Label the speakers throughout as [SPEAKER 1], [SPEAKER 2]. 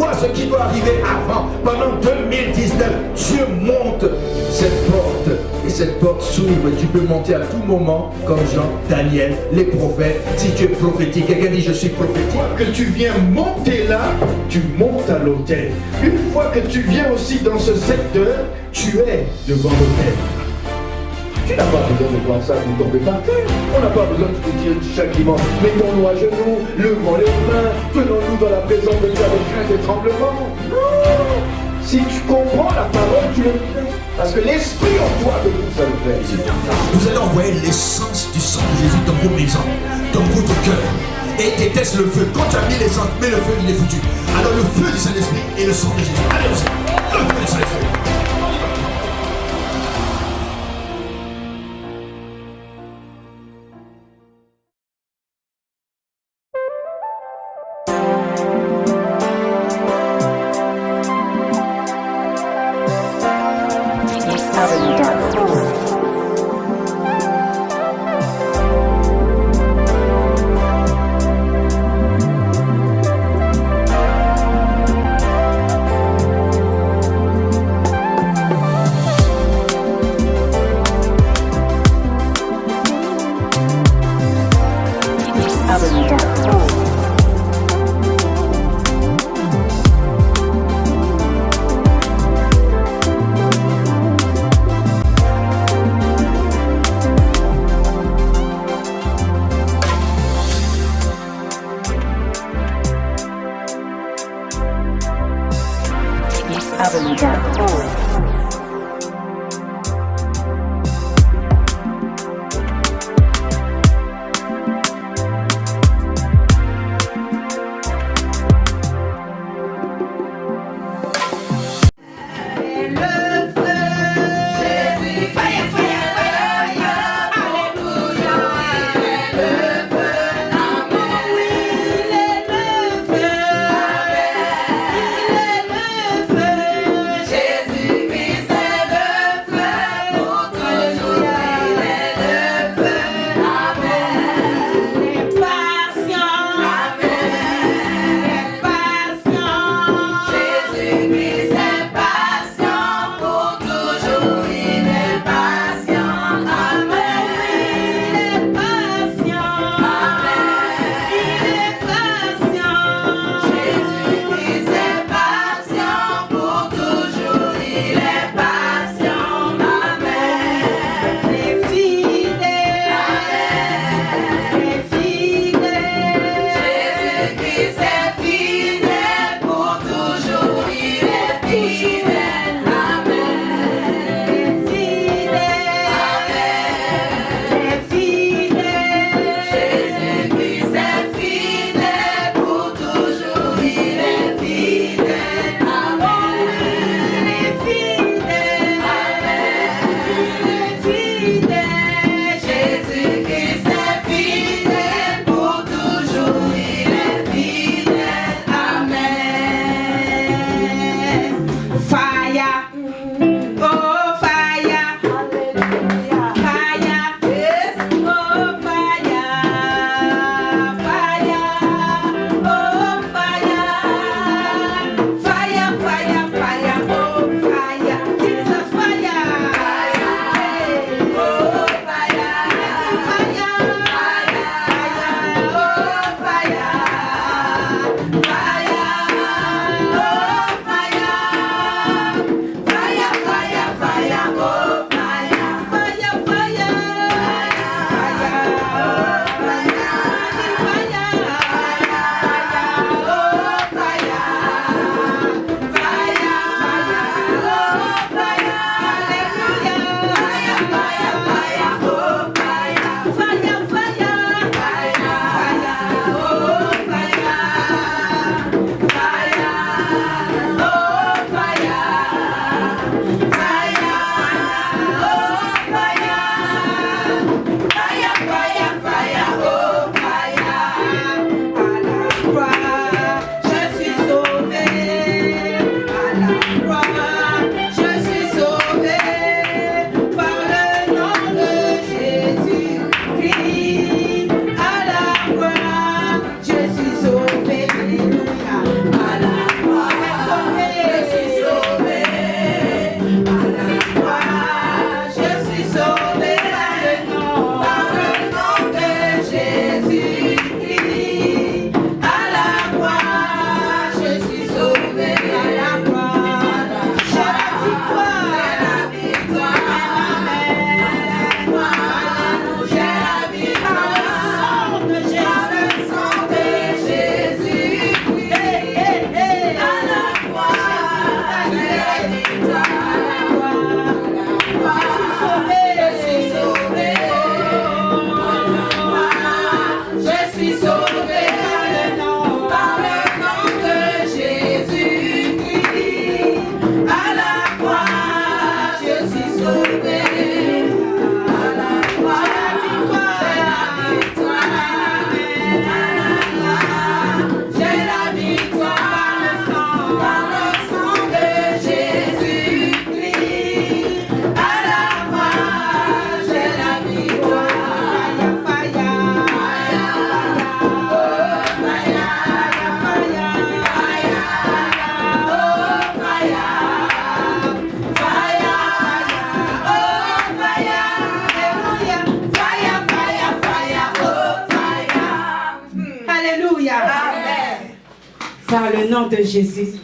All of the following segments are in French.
[SPEAKER 1] vois ce qui doit arriver avant. Pendant 2019, Dieu monte cette porte. Et cette porte s'ouvre. Tu peux monter à tout moment, comme Jean, Daniel, les prophètes. Si tu es prophétique, quelqu'un dit je suis prophétique. Une fois que tu viens monter là, tu montes à l'autel. Une fois que tu viens aussi dans ce secteur, tu es devant l'autel. Tu n'as pas besoin de voir ça pour tomber par terre. On n'a pas besoin de te dire chacun, mettons-nous à genoux, levons les mains, tenons-nous dans la présence de Dieu avec crainte et tremblement. Non. Si tu comprends la parole, tu le fais. Parce que l'esprit en toi de vous, ça le fait.
[SPEAKER 2] Vous allez envoyer l'essence du sang de Jésus dans vos maisons, dans votre cœur. Et déteste le feu. Quand tu as mis l'essence, mais le feu, il est foutu. Alors le feu du Saint-Esprit et le sang de Jésus. Allez, le feu du Saint-Esprit.
[SPEAKER 3] Jésus Alléluia. Amen. Par le nom de Jésus,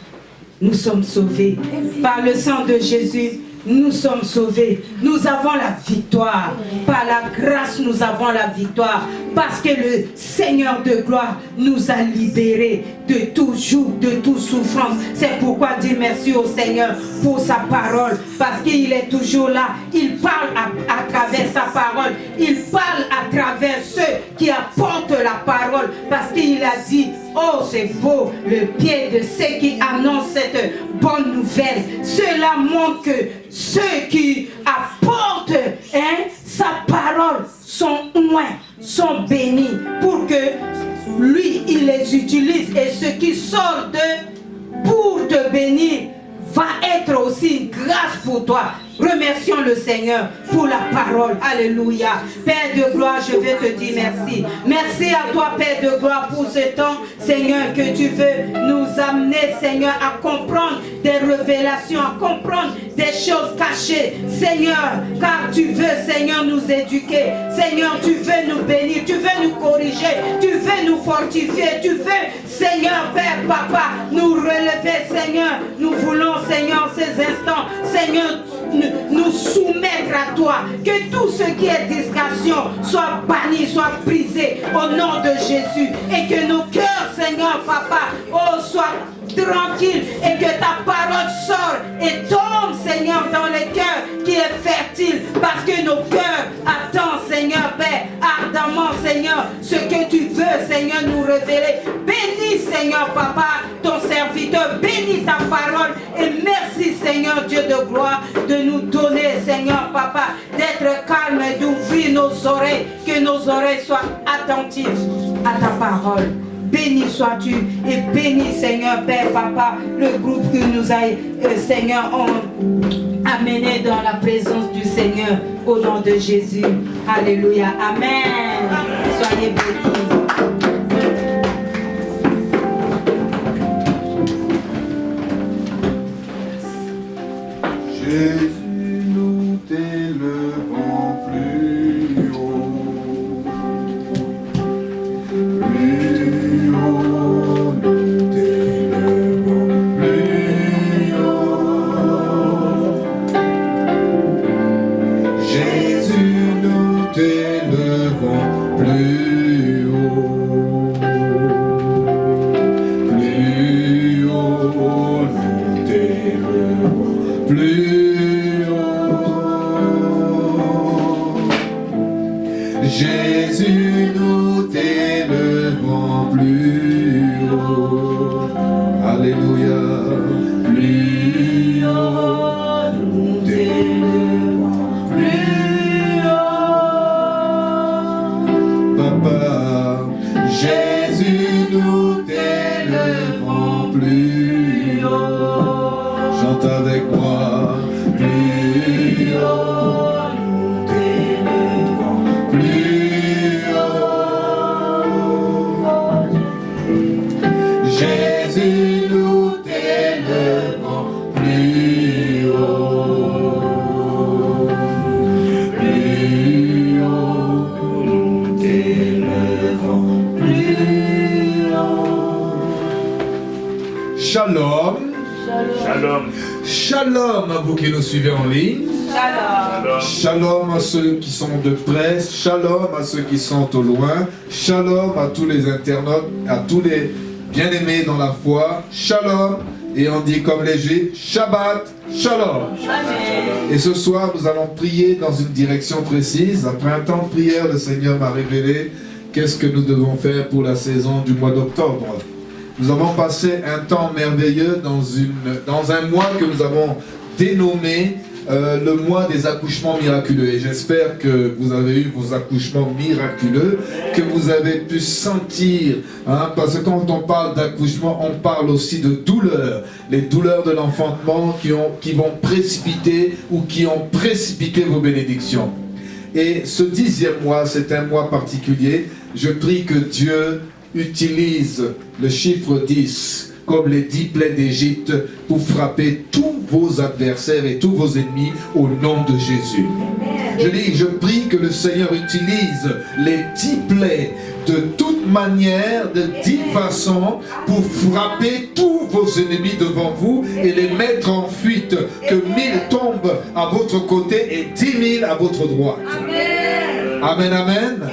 [SPEAKER 3] nous sommes sauvés. Par le sang de Jésus, nous sommes sauvés. Nous avons la victoire. Par la grâce, nous avons la victoire. Parce que le Seigneur de gloire nous a libérés de tout joug, de toute souffrance. C'est pourquoi dis merci au Seigneur pour sa parole. Parce qu'il est toujours là. Il parle à travers sa parole. Il parle à travers ceux qui apportent la parole. Parce qu'il a dit, oh c'est beau le pied de ceux qui annoncent cette bonne nouvelle. Cela montre que ceux qui apportent sa parole sont bénis pour que lui il les utilise, et ce qui sort pour te bénir va être aussi une grâce pour toi. Remercions le Seigneur pour la parole. Alléluia. Père de gloire, je vais te dire merci. Merci à toi, Père de gloire, pour ce temps, Seigneur, que tu veux nous amener, Seigneur, à comprendre des révélations, à comprendre des choses cachées, Seigneur, car tu veux, Seigneur, nous éduquer. Seigneur, tu veux nous bénir, tu veux nous corriger, tu veux nous fortifier, tu veux, Seigneur, Père, Papa, nous relever, Seigneur. Nous voulons, Seigneur, ces instants, Seigneur, nous soumettre à toi, que tout ce qui est distraction soit banni, soit brisé au nom de Jésus, et que nos cœurs, Seigneur, Papa, soient tranquilles, et que ta parole sorte et tombe, Seigneur, dans les cœurs qui est fertile, parce que nos cœurs attendent, Seigneur, Père, ardemment, Seigneur, ce que tu veux, Seigneur, nous révéler. Bénis, Seigneur, Papa, ton serviteur, bénis ta parole, et merci, Seigneur, Dieu de gloire, de nous donner, Seigneur, Papa, d'être calme et d'ouvrir nos oreilles, que nos oreilles soient attentives à ta parole. Béni sois-tu, et béni, Seigneur, Père, Papa, le groupe que nous a, Seigneur, amené dans la présence du Seigneur, au nom de Jésus. Alléluia. Amen. Soyez bénis.
[SPEAKER 4] Jésus, nous t'élevons plus haut. Plus haut, nous t'élevons plus haut. Jésus, nous t'élevons plus haut. Plus haut, nous t'élevons plus haut. Jésus, nous t'élevons plus haut. Alléluia. Plus haut, nous t'élevons plus haut. Papa, Jésus, nous t'élevons plus haut. Chante avec moi. Plus haut, nous t'élevons plus haut. Jésus, nous t'élevons plus haut. Plus haut, nous t'élevons plus haut.
[SPEAKER 2] Shalom.
[SPEAKER 5] Shalom.
[SPEAKER 2] Shalom à vous qui nous suivez en ligne.
[SPEAKER 3] Shalom.
[SPEAKER 2] Shalom à ceux qui sont de près. Shalom à ceux qui sont au loin. Shalom à tous les internautes, à tous les bien-aimés dans la foi. Shalom. Et on dit comme les Juifs, Shabbat, Shalom.
[SPEAKER 3] Amen.
[SPEAKER 2] Et ce soir, nous allons prier dans une direction précise. Après un temps de prière, le Seigneur m'a révélé qu'est-ce que nous devons faire pour la saison du mois d'octobre. Nous avons passé un temps merveilleux dans un mois que nous avons dénommé le mois des accouchements miraculeux. Et j'espère que vous avez eu vos accouchements miraculeux, que vous avez pu sentir, parce que quand on parle d'accouchement, on parle aussi de douleurs. Les douleurs de l'enfantement qui vont précipiter ou qui ont précipité vos bénédictions. Et ce 10e mois, c'est un mois particulier. Je prie que Dieu utilise le chiffre 10 comme les 10 plaies d'Égypte pour frapper tous vos adversaires et tous vos ennemis au nom de Jésus. Je prie que le Seigneur utilise les 10 plaies
[SPEAKER 1] de toute manière, de 10 façons, pour frapper tous vos ennemis devant vous et les mettre en fuite. Que 1000 tombent à votre côté et 10 000 à votre droite. Amen, amen.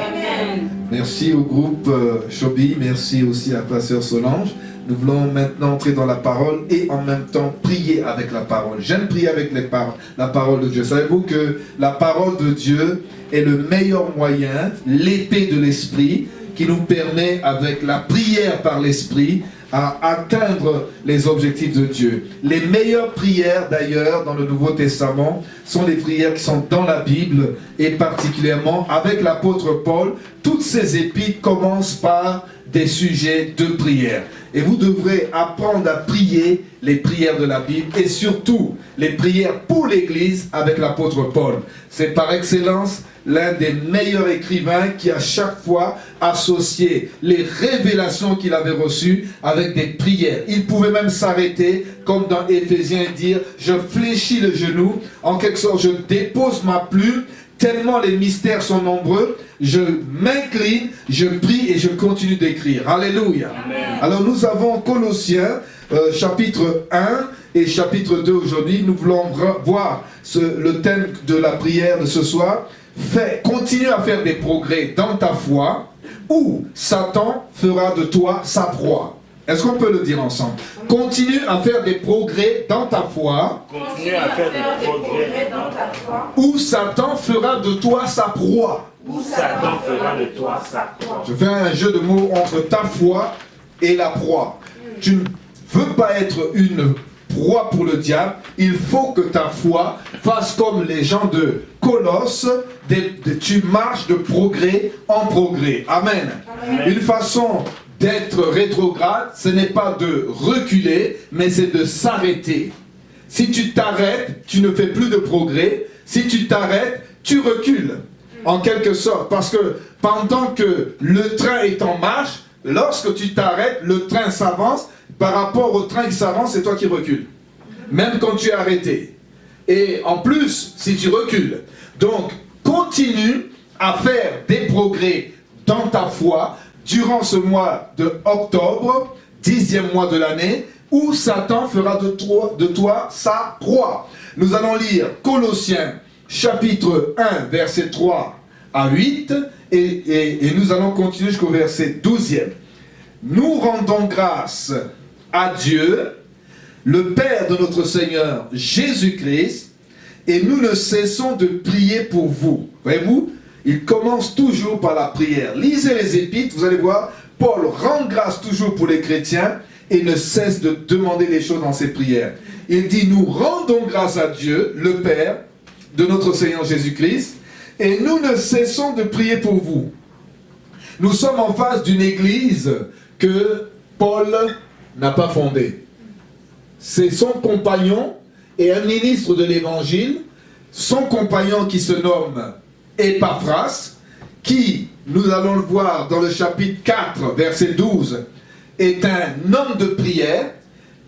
[SPEAKER 1] Merci au groupe Chobi, merci aussi à la sœur Solange. Nous voulons maintenant entrer dans la parole et en même temps prier avec la parole. J'aime prier avec la parole de Dieu. Savez-vous que la parole de Dieu est le meilleur moyen, l'épée de l'esprit, qui nous permet avec la prière par l'esprit à atteindre les objectifs de Dieu. Les meilleures prières d'ailleurs dans le Nouveau Testament sont les prières qui sont dans la Bible et particulièrement avec l'apôtre Paul. Toutes ces épîtres commencent par des sujets de prière. Et vous devrez apprendre à prier les prières de la Bible et surtout les prières pour l'Église avec l'apôtre Paul. C'est par excellence l'un des meilleurs écrivains qui a chaque fois associé les révélations qu'il avait reçues avec des prières. Il pouvait même s'arrêter, comme dans Éphésiens, et dire « Je fléchis le genou, en quelque sorte je dépose ma plume, tellement les mystères sont nombreux, je m'incline, je prie et je continue d'écrire. » Alléluia. Amen. Alors nous avons Colossiens, chapitre 1 et chapitre 2 aujourd'hui. Nous voulons voir le thème de la prière de ce soir. Continue à faire des progrès dans ta foi, ou Satan fera de toi sa proie. Est-ce qu'on peut le dire ensemble? Continue à faire des progrès dans ta foi.
[SPEAKER 5] Continue à faire des progrès dans ta foi.
[SPEAKER 1] Ou Satan fera de toi sa proie.
[SPEAKER 5] Ou Satan fera de toi sa proie.
[SPEAKER 1] Je fais un jeu de mots entre ta foi et la proie. Tu ne veux pas être une proie pour le diable. Il faut que ta foi fasse comme les gens de Colosse. Tu marches de progrès en progrès. Amen. Amen. Une façon d'être rétrograde, ce n'est pas de reculer, mais c'est de s'arrêter. Si tu t'arrêtes, tu ne fais plus de progrès. Si tu t'arrêtes, tu recules. En quelque sorte. Parce que pendant que le train est en marche, lorsque tu t'arrêtes, le train s'avance. Par rapport au train qui s'avance, c'est toi qui recules. Même quand tu es arrêté. Et en plus, si tu recules. Donc, continue à faire des progrès dans ta foi durant ce mois de octobre, 10e mois de l'année, où Satan fera de toi sa proie. Nous allons lire Colossiens chapitre 1, verset 3 à 8, et nous allons continuer jusqu'au verset 12e. Nous rendons grâce à Dieu, le Père de notre Seigneur Jésus-Christ, et nous ne cessons de prier pour vous. Voyez-vous, il commence toujours par la prière. Lisez les épîtres, vous allez voir, Paul rend grâce toujours pour les chrétiens et ne cesse de demander les choses dans ses prières. Il dit, nous rendons grâce à Dieu, le Père de notre Seigneur Jésus-Christ, et nous ne cessons de prier pour vous. Nous sommes en face d'une église que Paul n'a pas fondée. C'est son compagnon et un ministre de l'évangile, son compagnon qui se nomme Epaphras, qui, nous allons le voir dans le chapitre 4, verset 12, est un homme de prière.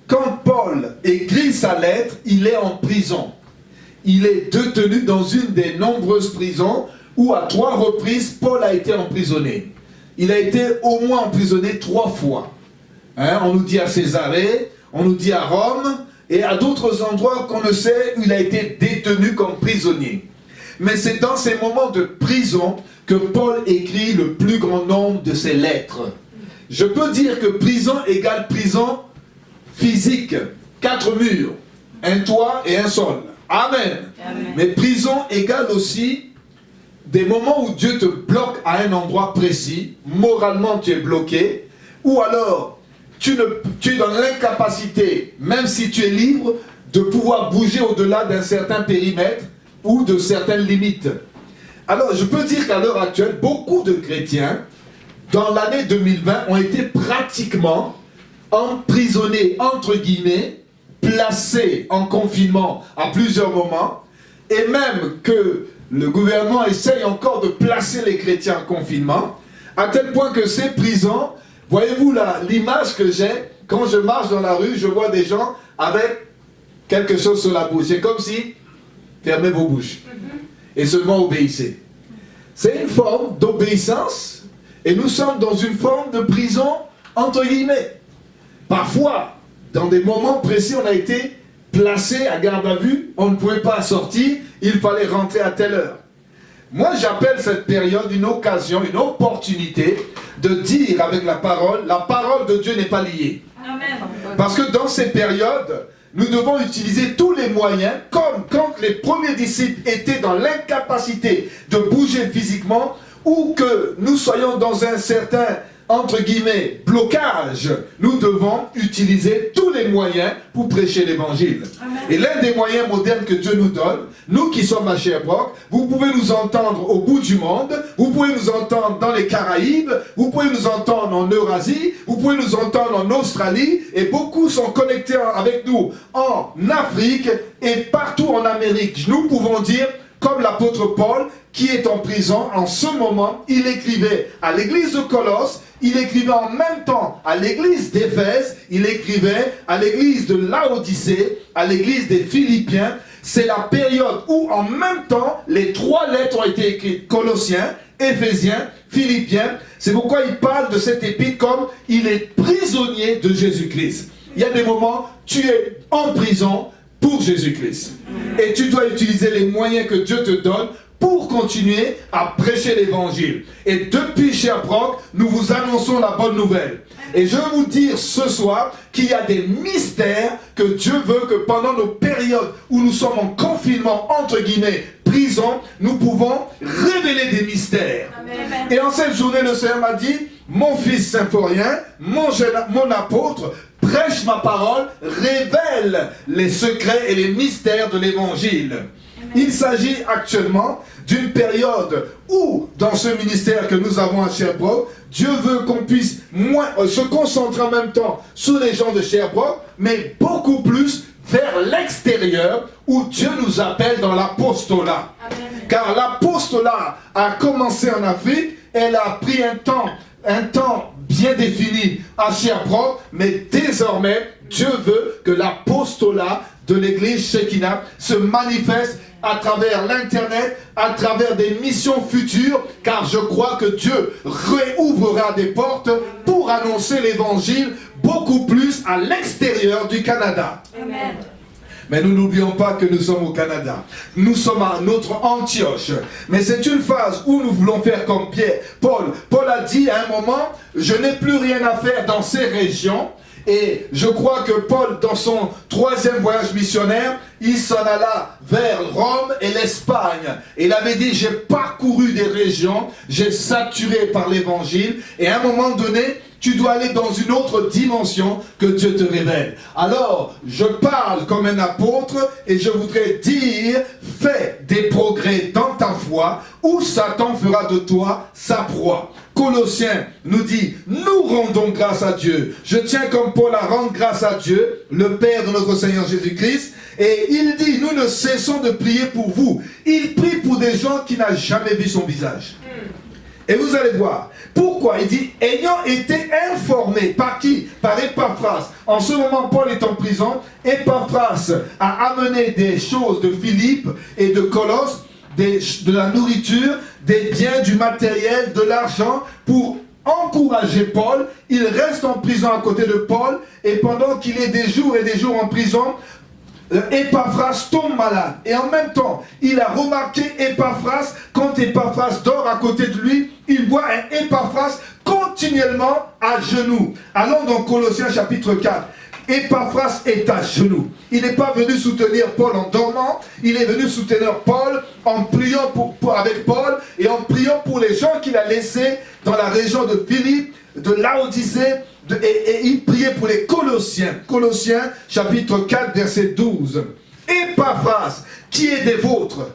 [SPEAKER 1] Quand Paul écrit sa lettre, il est en prison. Il est détenu dans une des nombreuses prisons où à 3 reprises, Paul a été emprisonné. Il a été au moins emprisonné 3 fois. On nous dit à Césarée, on nous dit à Rome, et à d'autres endroits qu'on ne sait où il a été détenu comme prisonnier. Mais c'est dans ces moments de prison que Paul écrit le plus grand nombre de ses lettres. Je peux dire que prison égale prison physique, 4 murs, un toit et un sol. Amen. Amen. Mais prison égale aussi des moments où Dieu te bloque à un endroit précis, moralement tu es bloqué, ou alors tu es dans l'incapacité, même si tu es libre, de pouvoir bouger au-delà d'un certain périmètre ou de certaines limites. Alors je peux dire qu'à l'heure actuelle, beaucoup de chrétiens, dans l'année 2020, ont été pratiquement emprisonnés, entre guillemets, placés en confinement à plusieurs moments, et même que le gouvernement essaye encore de placer les chrétiens en confinement, à tel point que ces prisons, voyez-vous l'image que j'ai, quand je marche dans la rue, je vois des gens avec quelque chose sur la bouche. C'est comme si, fermez vos bouches, et seulement obéissez. C'est une forme d'obéissance, Et nous sommes dans une forme de prison, entre guillemets. Parfois, dans des moments précis, on a été placé à garde à vue, on ne pouvait pas sortir, il fallait rentrer à telle heure. Moi, j'appelle cette période une occasion, une opportunité de dire avec la parole de Dieu n'est pas liée. Amen. Parce que dans ces périodes, nous devons utiliser tous les moyens, comme quand les premiers disciples étaient dans l'incapacité de bouger physiquement, ou que nous soyons dans un certain, entre guillemets, blocage, nous devons utiliser tous les moyens pour prêcher l'évangile. Et l'un des moyens modernes que Dieu nous donne, nous qui sommes à Sherbrooke, vous pouvez nous entendre au bout du monde, vous pouvez nous entendre dans les Caraïbes, vous pouvez nous entendre en Eurasie, vous pouvez nous entendre en Australie, et beaucoup sont connectés avec nous en Afrique et partout en Amérique. Nous pouvons dire, comme l'apôtre Paul, qui est en prison en ce moment, il écrivait à l'église de Colosse, il écrivait en même temps à l'église d'Éphèse, il écrivait à l'église de Laodicée, à l'église des Philippiens. C'est la période où en même temps, les trois lettres ont été écrites, Colossiens, Éphésiens, Philippiens. C'est pourquoi il parle de cette épître comme il est prisonnier de Jésus-Christ. Il y a des moments, tu es en prison pour Jésus-Christ. Et tu dois utiliser les moyens que Dieu te donne pour continuer à prêcher l'évangile. Et depuis Sherbrooke, nous vous annonçons la bonne nouvelle. Et je veux vous dire ce soir qu'il y a des mystères que Dieu veut que pendant nos périodes où nous sommes en confinement, entre guillemets, prison, nous pouvons révéler des mystères. Amen. Et en cette journée, le Seigneur m'a dit, mon fils symphorien, mon apôtre, prêche ma parole, révèle les secrets et les mystères de l'évangile. Il s'agit actuellement d'une période où, dans ce ministère que nous avons à Sherbrooke, Dieu veut qu'on puisse se concentrer en même temps sur les gens de Sherbrooke, mais beaucoup plus vers l'extérieur, où Dieu nous appelle dans l'apostolat. Car l'apostolat a commencé en Afrique, elle a pris un temps bien défini à Sherbrooke, mais désormais, Dieu veut que l'apostolat de l'église Shekinah se manifeste à travers l'internet, à travers des missions futures, car je crois que Dieu réouvrira des portes pour annoncer l'évangile beaucoup plus à l'extérieur du Canada. Amen. Mais nous n'oublions pas que nous sommes au Canada. Nous sommes à notre Antioche. Mais c'est une phase où nous voulons faire comme Paul. Paul a dit à un moment, je n'ai plus rien à faire dans ces régions. Et je crois que Paul, dans son 3e voyage missionnaire, il s'en alla vers Rome et l'Espagne. Et il avait dit, j'ai parcouru des régions, j'ai saturé par l'évangile. Et à un moment donné, tu dois aller dans une autre dimension que Dieu te révèle. Alors, je parle comme un apôtre et je voudrais dire, fais des progrès dans ta foi ou Satan fera de toi sa proie. Colossiens nous dit, nous rendons grâce à Dieu. Je tiens comme Paul à rendre grâce à Dieu, le Père de notre Seigneur Jésus-Christ. Et il dit, nous ne cessons de prier pour vous. Il prie pour des gens qui n'ont jamais vu son visage. Et vous allez voir. Pourquoi? Il dit, ayant été informé par qui? Par Épaphras. En ce moment, Paul est en prison. Épaphras a amené des choses de Philippe et de Colosse, de la nourriture, des biens, du matériel, de l'argent pour encourager Paul. Il reste en prison à côté de Paul et pendant qu'il est des jours et des jours en prison, Épaphras tombe malade. Et en même temps, il a remarqué Épaphras, quand Épaphras dort à côté de lui, il voit un Épaphras continuellement à genoux. Allons dans Colossiens chapitre 4. Épaphras est à genoux. Il n'est pas venu soutenir Paul en dormant, il est venu soutenir Paul en priant avec Paul et en priant pour les gens qu'il a laissés dans la région de Philippe, de Laodicée, et il priait pour les Colossiens. Colossiens chapitre 4 verset 12. Épaphras, qui est des vôtres,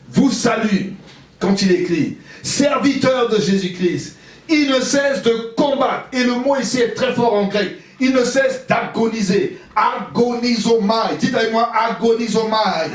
[SPEAKER 1] vous salue, quand il écrit, serviteur de Jésus-Christ. Il ne cesse de combattre, et le mot ici est très fort en grec, Il ne cesse d'agoniser. Agonisomai. Dites avec moi, agonisomai.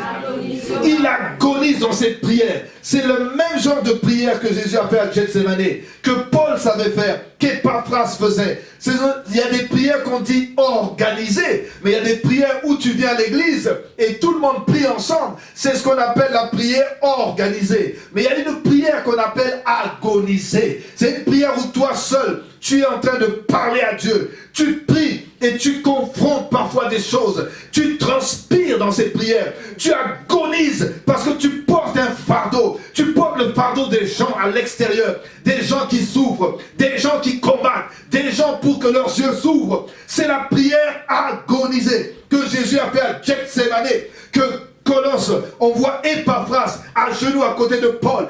[SPEAKER 1] Il agonise dans cette prière. C'est le même genre de prière que Jésus a fait à Gethsemane, que Paul savait faire, qu'Epaphras faisait. Il y a des prières qu'on dit organisées, mais il y a des prières où tu viens à l'église et tout le monde prie ensemble. C'est ce qu'on appelle la prière organisée. Mais il y a une prière qu'on appelle agonisée. C'est une prière où toi seul, tu es en train de parler à Dieu. Tu pries et tu confrontes parfois des choses. Tu transpires dans cette prière. Tu agonises parce que tu portes un fardeau. Tu portes le fardeau des gens à l'extérieur. Des gens qui souffrent. Des gens qui combattent. Des gens pour que leurs yeux s'ouvrent. C'est la prière agonisée que Jésus a fait à Gethsemane. Que Colosse, on voit Epaphras à genoux à côté de Paul.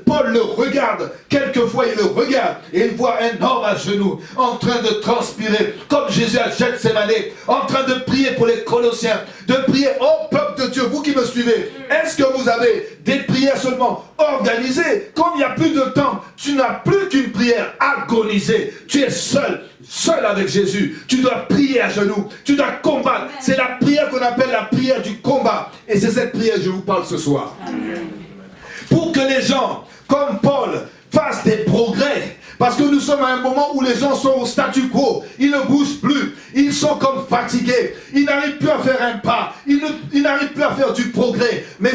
[SPEAKER 1] Paul le regarde, quelquefois il le regarde et il voit un homme à genoux en train de transpirer, comme Jésus à Gethsemane, en train de prier pour les Colossiens, de prier, oh peuple de Dieu, vous qui me suivez, est-ce que vous avez des prières seulement organisées? Quand il n'y a plus de temps, tu n'as plus qu'une prière agonisée, tu es seul avec Jésus, tu dois prier à genoux, tu dois combattre. C'est la prière qu'on appelle la prière du combat. Et c'est cette prière que je vous parle ce soir. Amen. Pour que les gens, comme Paul, fassent des progrès. Parce que nous sommes à un moment où les gens sont au statu quo. Ils ne bougent plus. Ils sont comme fatigués. Ils n'arrivent plus à faire un pas. Ils n'arrivent plus à faire du progrès. Mais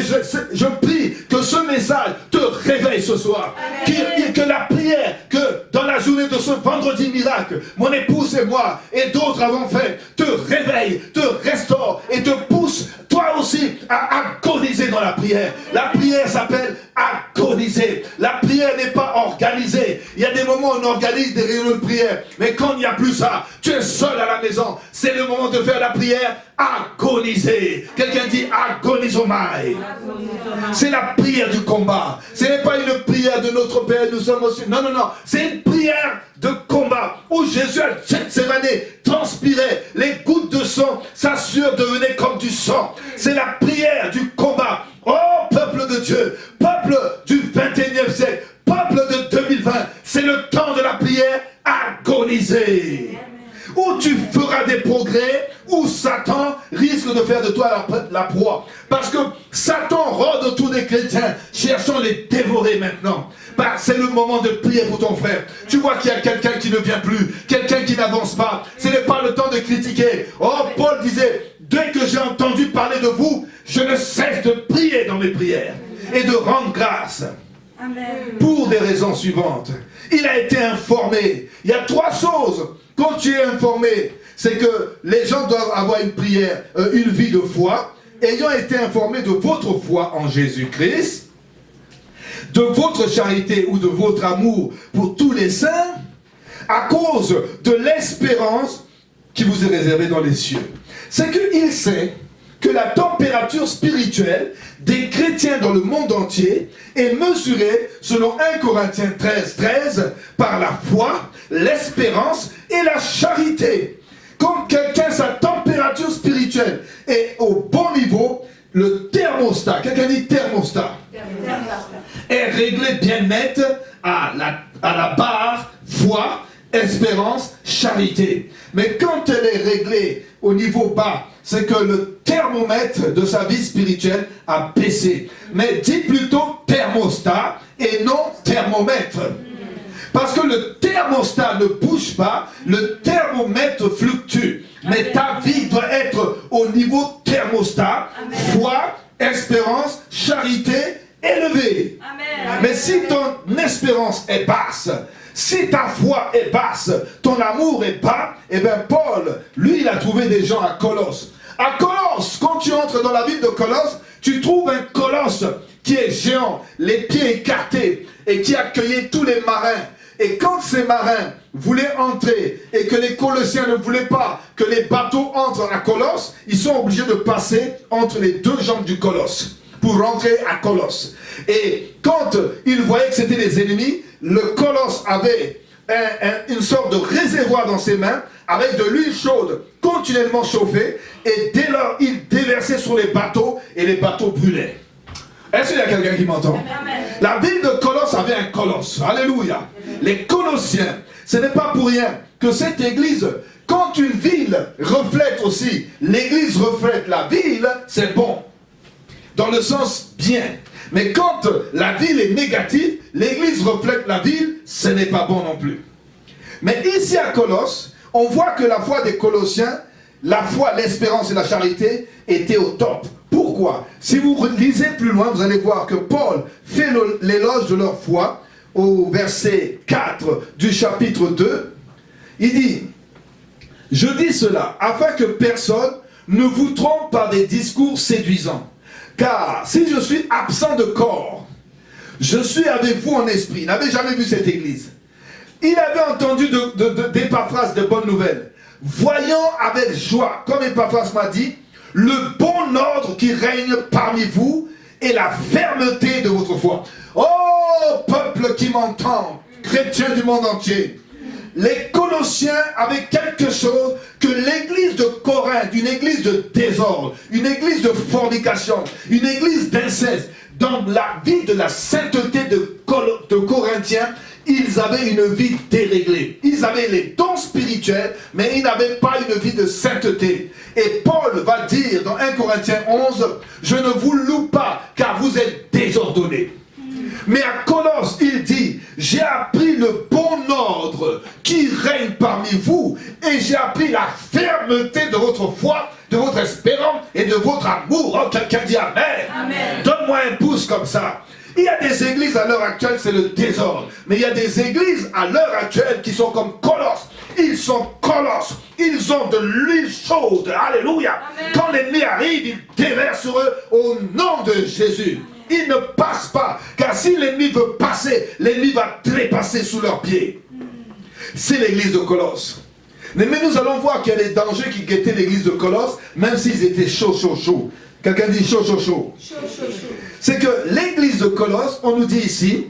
[SPEAKER 1] je prie que ce message te réveille ce soir. Que la prière, que dans la journée de ce vendredi miracle, mon épouse et moi et d'autres avons fait, te réveille, te restaure et te pousse toi aussi à agoniser dans la prière. La prière s'appelle agoniser. La prière n'est pas organisée. Il y a des moments où on organise des réunions de prière. Mais quand il n'y a plus ça, tu es seul à la maison. C'est le moment de faire la prière agoniser. Quelqu'un dit agonisomai. C'est la prière du combat. Ce n'est pas une prière de notre Père, nous sommes aussi. Non, non, non. C'est une prière de combat où Jésus à Gethsemane transpirait. Les gouttes de sang, sa sueur devenait comme du sang. C'est la prière du combat. Oh, peuple de Dieu, peuple du 21e siècle, peuple de 2020, c'est le temps de la prière agonisée. Où tu feras des progrès, où Satan risque de faire de toi la proie. Parce que Satan rôde autour des chrétiens, cherchant à les dévorer maintenant. Bah, c'est le moment de prier pour ton frère. Tu vois qu'il y a quelqu'un qui ne vient plus, quelqu'un qui n'avance pas. Ce n'est pas le temps de critiquer. Oh, Paul disait, dès que j'ai entendu parler de vous, je ne cesse de prier dans mes prières et de rendre grâce. Amen. Pour des raisons suivantes. Il a été informé. Il y a 3 choses. Quand tu es informé, c'est que les gens doivent avoir une prière, une vie de foi, ayant été informés de votre foi en Jésus-Christ, de votre charité ou de votre amour pour tous les saints, à cause de l'espérance qui vous est réservée dans les cieux. C'est qu'il sait que la température spirituelle des chrétiens dans le monde entier est mesurée selon 1 Corinthiens 13 par la foi, l'espérance et la charité. Quand quelqu'un, sa température spirituelle est au bon niveau, le thermostat, quelqu'un dit thermostat, est réglé bien net à la barre foi, espérance, charité. Mais quand elle est réglée au niveau bas, c'est que le thermomètre de sa vie spirituelle a baissé. Mais dis plutôt thermostat et non thermomètre. Parce que le thermostat ne bouge pas, le thermomètre fluctue. Mais ta vie doit être au niveau thermostat, foi, espérance, charité élevée. Amen. Mais si ton espérance est basse, si ta foi est basse, ton amour est bas, et bien Paul, lui, il a trouvé des gens à Colosse. À Colosse, quand tu entres dans la ville de Colosse, tu trouves un colosse qui est géant, les pieds écartés, et qui accueillait tous les marins. Et quand ces marins voulaient entrer, et que les Colossiens ne voulaient pas que les bateaux entrent à Colosse, ils sont obligés de passer entre les 2 jambes du colosse pour rentrer à Colosse. Et quand ils voyaient que c'était des ennemis, le colosse avait une sorte de réservoir dans ses mains avec de l'huile chaude continuellement chauffée, et dès lors il déversait sur les bateaux et les bateaux brûlaient. Est-ce qu'il y a quelqu'un qui m'entend? La ville de Colosse avait un colosse. Alléluia. Les Colossiens, ce n'est pas pour rien que cette église, quand une reflète aussi, l'église reflète la ville, c'est bon. Dans le sens bien. Mais quand la ville est négative, l'église reflète la ville, ce n'est pas bon non plus. Mais ici à Colosse, on voit que la foi des Colossiens, la foi, l'espérance et la charité étaient au top. Pourquoi? Si vous lisez plus loin, vous allez voir que Paul fait l'éloge de leur foi au verset 4 du chapitre 2. Il dit, « Je dis cela afin que personne ne vous trompe par des discours séduisants. Car si je suis absent de corps, je suis avec vous en esprit. » Il n'avait jamais vu cette église. Il avait entendu d'Épaphras de bonnes nouvelles. Voyant avec joie, comme Épaphras m'a dit, le bon ordre qui règne parmi vous et la fermeté de votre foi. Oh, peuple qui m'entend, chrétiens du monde entier, les Colossiens avaient quelque chose que l'église de Corinthe, une église de désordre, une église de fornication, une église d'inceste, dans la vie de la sainteté de Corinthiens, ils avaient une vie déréglée. Ils avaient les dons spirituels, mais ils n'avaient pas une vie de sainteté. Et Paul va dire dans 1 Corinthiens 11, « Je ne vous loue pas, car vous êtes désordonnés. » Mais à Colosse, il dit, « J'ai appris le bon ordre qui règne parmi vous, et j'ai appris la fermeté de votre foi, de votre espérance et de votre amour. » Oh, quelqu'un dit Amen. Amen. Donne-moi un pouce comme ça. Il y a des églises à l'heure actuelle, c'est le désordre. Mais il y a des églises à l'heure actuelle qui sont comme Colosse. Ils sont colosses. Ils ont de l'huile chaude. Alléluia. Amen. Quand l'ennemi arrive, il déverse sur eux au nom de Jésus. Ils ne passent pas. Car si l'ennemi veut passer, l'ennemi va trépasser sous leurs pieds. C'est l'église de Colosse. Mais nous allons voir qu'il y a des dangers qui guettaient l'église de Colosse, même s'ils étaient chauds. Quelqu'un dit chaud. C'est que l'église de Colosse, on nous dit ici,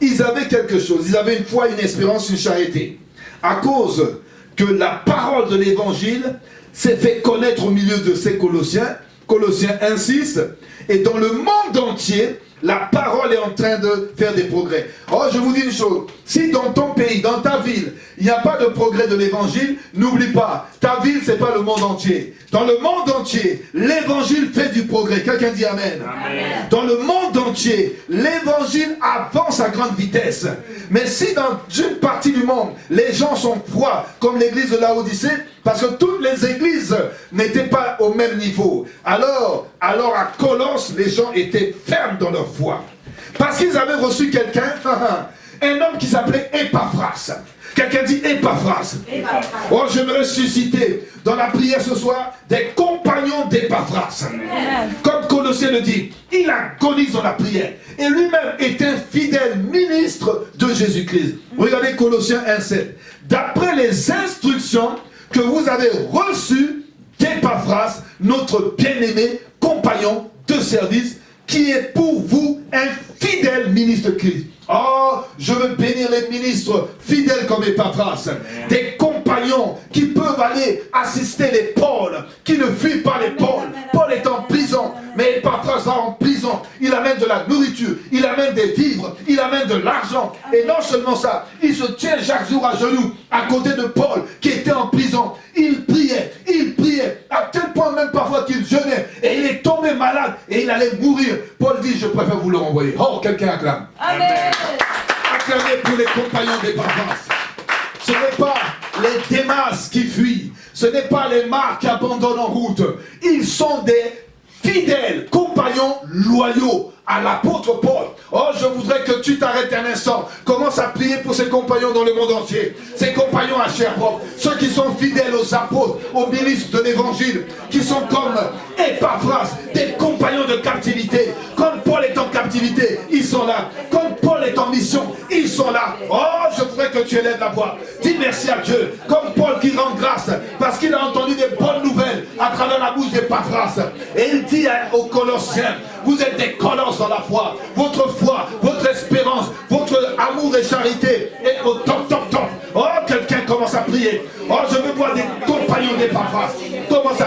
[SPEAKER 1] ils avaient quelque chose. Ils avaient une foi, une espérance, une charité. À cause que la parole de l'évangile s'est fait connaître au milieu de ces Colossiens. Colossiens 1,6. Et dans le monde entier, la parole est en train de faire des progrès. Oh, je vous dis une chose. Si dans ton pays, dans ta ville, il n'y a pas de progrès de l'évangile, n'oublie pas, ta ville, ce n'est pas le monde entier. Dans le monde entier, l'évangile fait du progrès. Quelqu'un dit Amen. Amen. Dans le monde entier, l'évangile avance à grande vitesse. Mais si dans une partie du monde, les gens sont froids, comme l'église de Laodicée, parce que toutes les églises n'étaient pas au même niveau, alors à Colosse, les gens étaient fermes dans leur foi. Parce qu'ils avaient reçu quelqu'un, un homme qui s'appelait Épaphras. Quelqu'un dit Épaphras. Oh, j'aimerais susciter dans la prière ce soir des compagnons d'Épaphras. Comme Colossiens le dit, il agonise dans la prière. Et lui-même est un fidèle ministre de Jésus-Christ. Regardez Colossiens 1,7. D'après les instructions que vous avez reçues d'Épaphras, notre bien-aimé compagnon de service, qui est pour vous un fidèle ministre de Christ. Oh, je veux bénir les ministres fidèles comme Épaphras, des compagnons qui peuvent aller assister les Paul, qui ne fuient pas les Paul. Paul est en prison, mais Épaphras va en prison. Il amène de la nourriture, il amène des vivres, il amène de l'argent. Et non seulement ça, il se tient chaque jour à genoux à côté de Paul qui était en prison. Il priait, à tel point même parfois qu'il jeûnait. Et il est tombé malade et il allait mourir. Paul dit, je préfère vous le renvoyer. Oh, quelqu'un acclame. Amen. Acclamez pour les compagnons d'Épaphras. Ce n'est pas les Démas qui fuient. Ce n'est pas les Marcs qui abandonnent en route. Ils sont des fidèles compagnons loyaux à l'apôtre Paul. Oh, je voudrais que tu t'arrêtes un instant. Commence à prier pour ces compagnons dans le monde entier. Ces compagnons à chair propre. Ceux qui sont fidèles aux apôtres, aux ministres de l'évangile. Qui sont comme Épaphras, des compagnons de captivité. Comme Paul est en captivité, ils sont là. Comme Paul est en mission, ils sont là. Oh, je voudrais que tu élèves la voix. Dis merci à Dieu. Comme Paul qui rend grâce parce qu'il a entendu des bonnes nouvelles à travers la bouche d'Épaphras. Et il dit aux Colossiens, vous êtes des colosses dans la foi. Votre espérance, votre amour et charité est au top. Oh, quelqu'un commence à prier. Oh, je veux voir des compagnons d'Épaphras. Commence à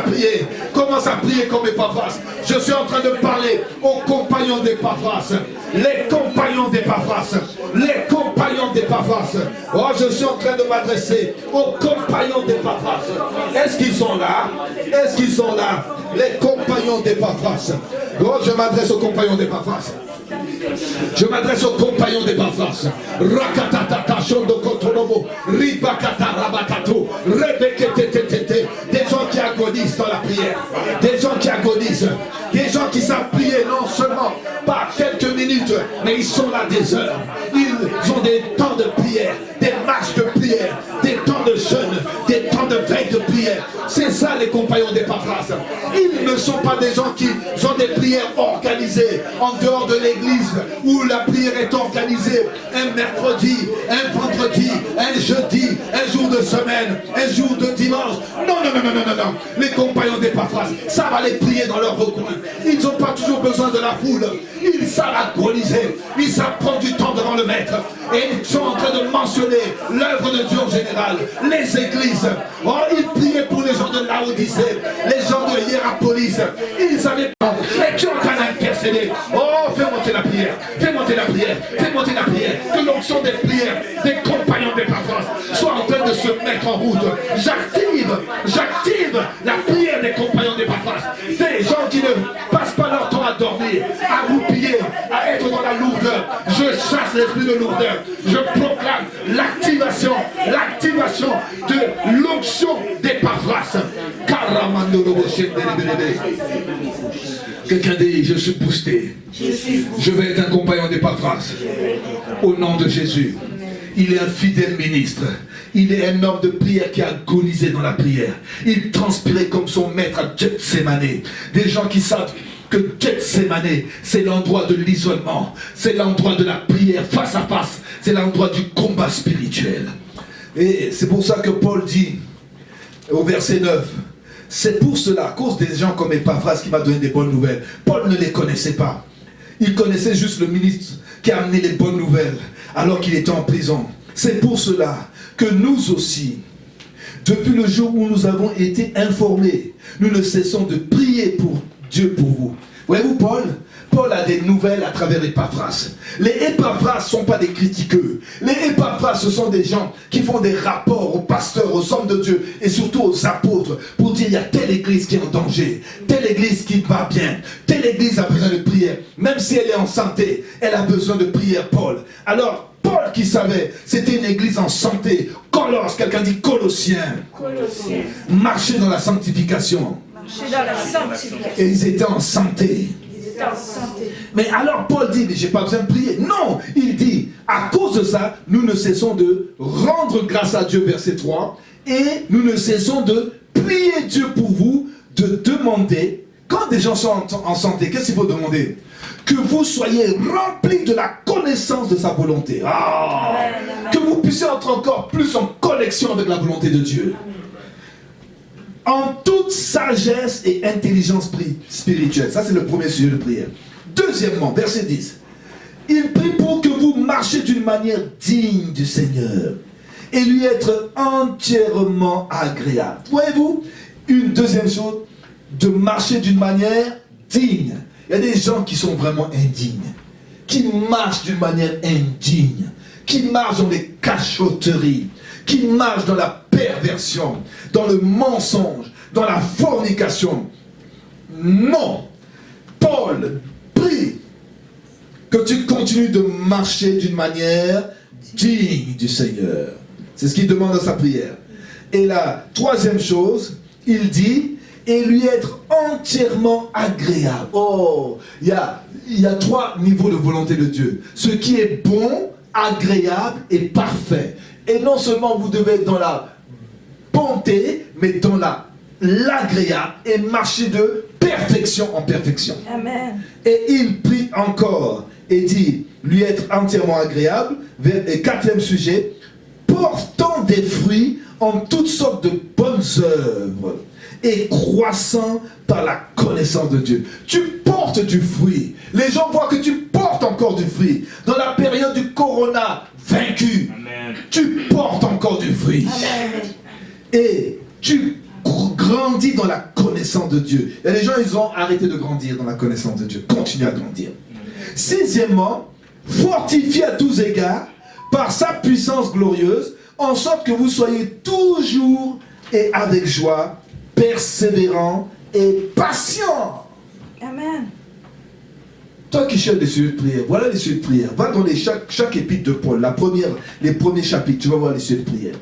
[SPEAKER 1] prier comme Épaphras. Je suis en train de parler aux compagnons d'Épaphras. Les compagnons d'Épaphras. Oh, je suis en train de m'adresser aux compagnons d'Épaphras. Est-ce qu'ils sont là? Est-ce qu'ils sont là? Les compagnons d'Épaphras. Oh, je m'adresse aux compagnons d'Épaphras. Je m'adresse aux compagnons d'Épaphras. Rakatatata, Shondokotonobo, Ribakata, Rabakato, Rebeketetetete. Des gens qui agonisent dans la prière. Des gens qui agonisent. Des gens qui savent prier non seulement pas quelques minutes, mais ils sont là des heures. Ils ont des temps de prière, des marches de prière, des temps de jeûne, des temps de veille de prière. C'est ça les compagnons d'Épaphras. Ils ne sont pas des gens qui ont des prières organisées en dehors de l'église où la prière est organisée un mercredi, un vendredi, un jeudi, un jour de semaine, un jour de dimanche. Non, non, non, non, non, non, non. Les compagnons d'Épaphras savent aller prier dans leur recoin. Ils n'ont pas toujours besoin de la foule. Ils savent agoniser. Ils savent prendre du temps devant le maître. Et ils sont en train de mentionner l'œuvre de Dieu en général, les églises. Oh, ils priaient pour les gens de Laodicée, les gens de Hiérapolis. Ils avaient pas. Mais Dieu est en train d'intercéder. Oh, fais monter la prière. Fais monter la prière. Fais monter la prière. Que l'onction des prières des compagnons d'Épaphras soit en train de se mettre en route. J'active la prière des compagnons d'Épaphras. Des gens qui ne passent pas leur temps à dormir, à roupiller, à être dans la lourdeur. Je chasse l'esprit de lourdeur. Je proclame l'activation de l'onction d'Épaphras. Quelqu'un dit, je suis boosté. Je vais être un compagnon d'Épaphras. Au nom de Jésus. Il est un fidèle ministre. Il est un homme de prière qui a agonisé dans la prière. Il transpirait comme son maître à Gethsemane. Des gens qui savent que Gethsemane, c'est l'endroit de l'isolement. C'est l'endroit de la prière face à face. C'est l'endroit du combat spirituel. Et c'est pour ça que Paul dit au verset 9, c'est pour cela, à cause des gens comme Épaphras qui m'a donné des bonnes nouvelles. Paul ne les connaissait pas. Il connaissait juste le ministre qui a amené les bonnes nouvelles alors qu'il était en prison. C'est pour cela que nous aussi, depuis le jour où nous avons été informés, nous ne cessons de prier pour Dieu pour vous. Voyez-vous, Paul a des nouvelles à travers Épaphras. Les Épaphras ne sont pas des critiqueux. Les Épaphras, ce sont des gens qui font des rapports aux pasteurs, aux hommes de Dieu et surtout aux apôtres pour dire il y a telle église qui est en danger, telle église qui va bien, telle église a besoin de prière. Même si elle est en santé, elle a besoin de prière, Paul. Alors, Paul qui savait, c'était une église en santé. Colosse, quelqu'un dit Colossiens. Marcher dans la sanctification. Et ils étaient en santé. Mais alors Paul dit, mais j'ai pas besoin de prier. Non, il dit, à cause de ça, nous ne cessons de rendre grâce à Dieu, verset 3, et nous ne cessons de prier Dieu pour vous, de demander, quand des gens sont en santé, qu'est-ce qu'il faut demander? Que vous soyez remplis de la connaissance de sa volonté. Que vous puissiez entrer encore plus en connexion avec la volonté de Dieu. En toute sagesse et intelligence spirituelle. Ça, c'est le premier sujet de prière. Deuxièmement, verset 10. Il prie pour que vous marchiez d'une manière digne du Seigneur et lui être entièrement agréable. Voyez-vous, une deuxième chose, de marcher d'une manière digne. Il y a des gens qui sont vraiment indignes, qui marchent d'une manière indigne, qui marchent dans les cachotteries, qui marchent dans la perversion, dans le mensonge, dans la fornication. Non. Paul prie que tu continues de marcher d'une manière digne du Seigneur. C'est ce qu'il demande dans sa prière. Et la troisième chose, il dit, et lui être entièrement agréable. Oh, il y a trois niveaux de volonté de Dieu. Ce qui est bon, agréable et parfait. Et non seulement vous devez être dans la bonté, mais dans l'agréable et marcher de perfection en perfection. Amen. Et il prie encore et dit, lui être entièrement agréable. Et quatrième sujet, portant des fruits en toutes sortes de bonnes œuvres et croissant par la connaissance de Dieu. Tu portes du fruit. Les gens voient que tu portes encore du fruit. Dans la période du corona vaincu, amen, tu portes encore du fruit. Amen. Et tu grandis dans la connaissance de Dieu. Il y a des gens, ils ont arrêté de grandir dans la connaissance de Dieu. Continue à grandir. Sixièmement, fortifiez à tous égards par sa puissance glorieuse, en sorte que vous soyez toujours et avec joie persévérant et patient.
[SPEAKER 3] Amen.
[SPEAKER 1] Toi qui cherches des sujets de prière, voilà les sujets de prière. Va dans chaque épître de Paul, les premiers chapitres, tu vas voir les sujets de prière.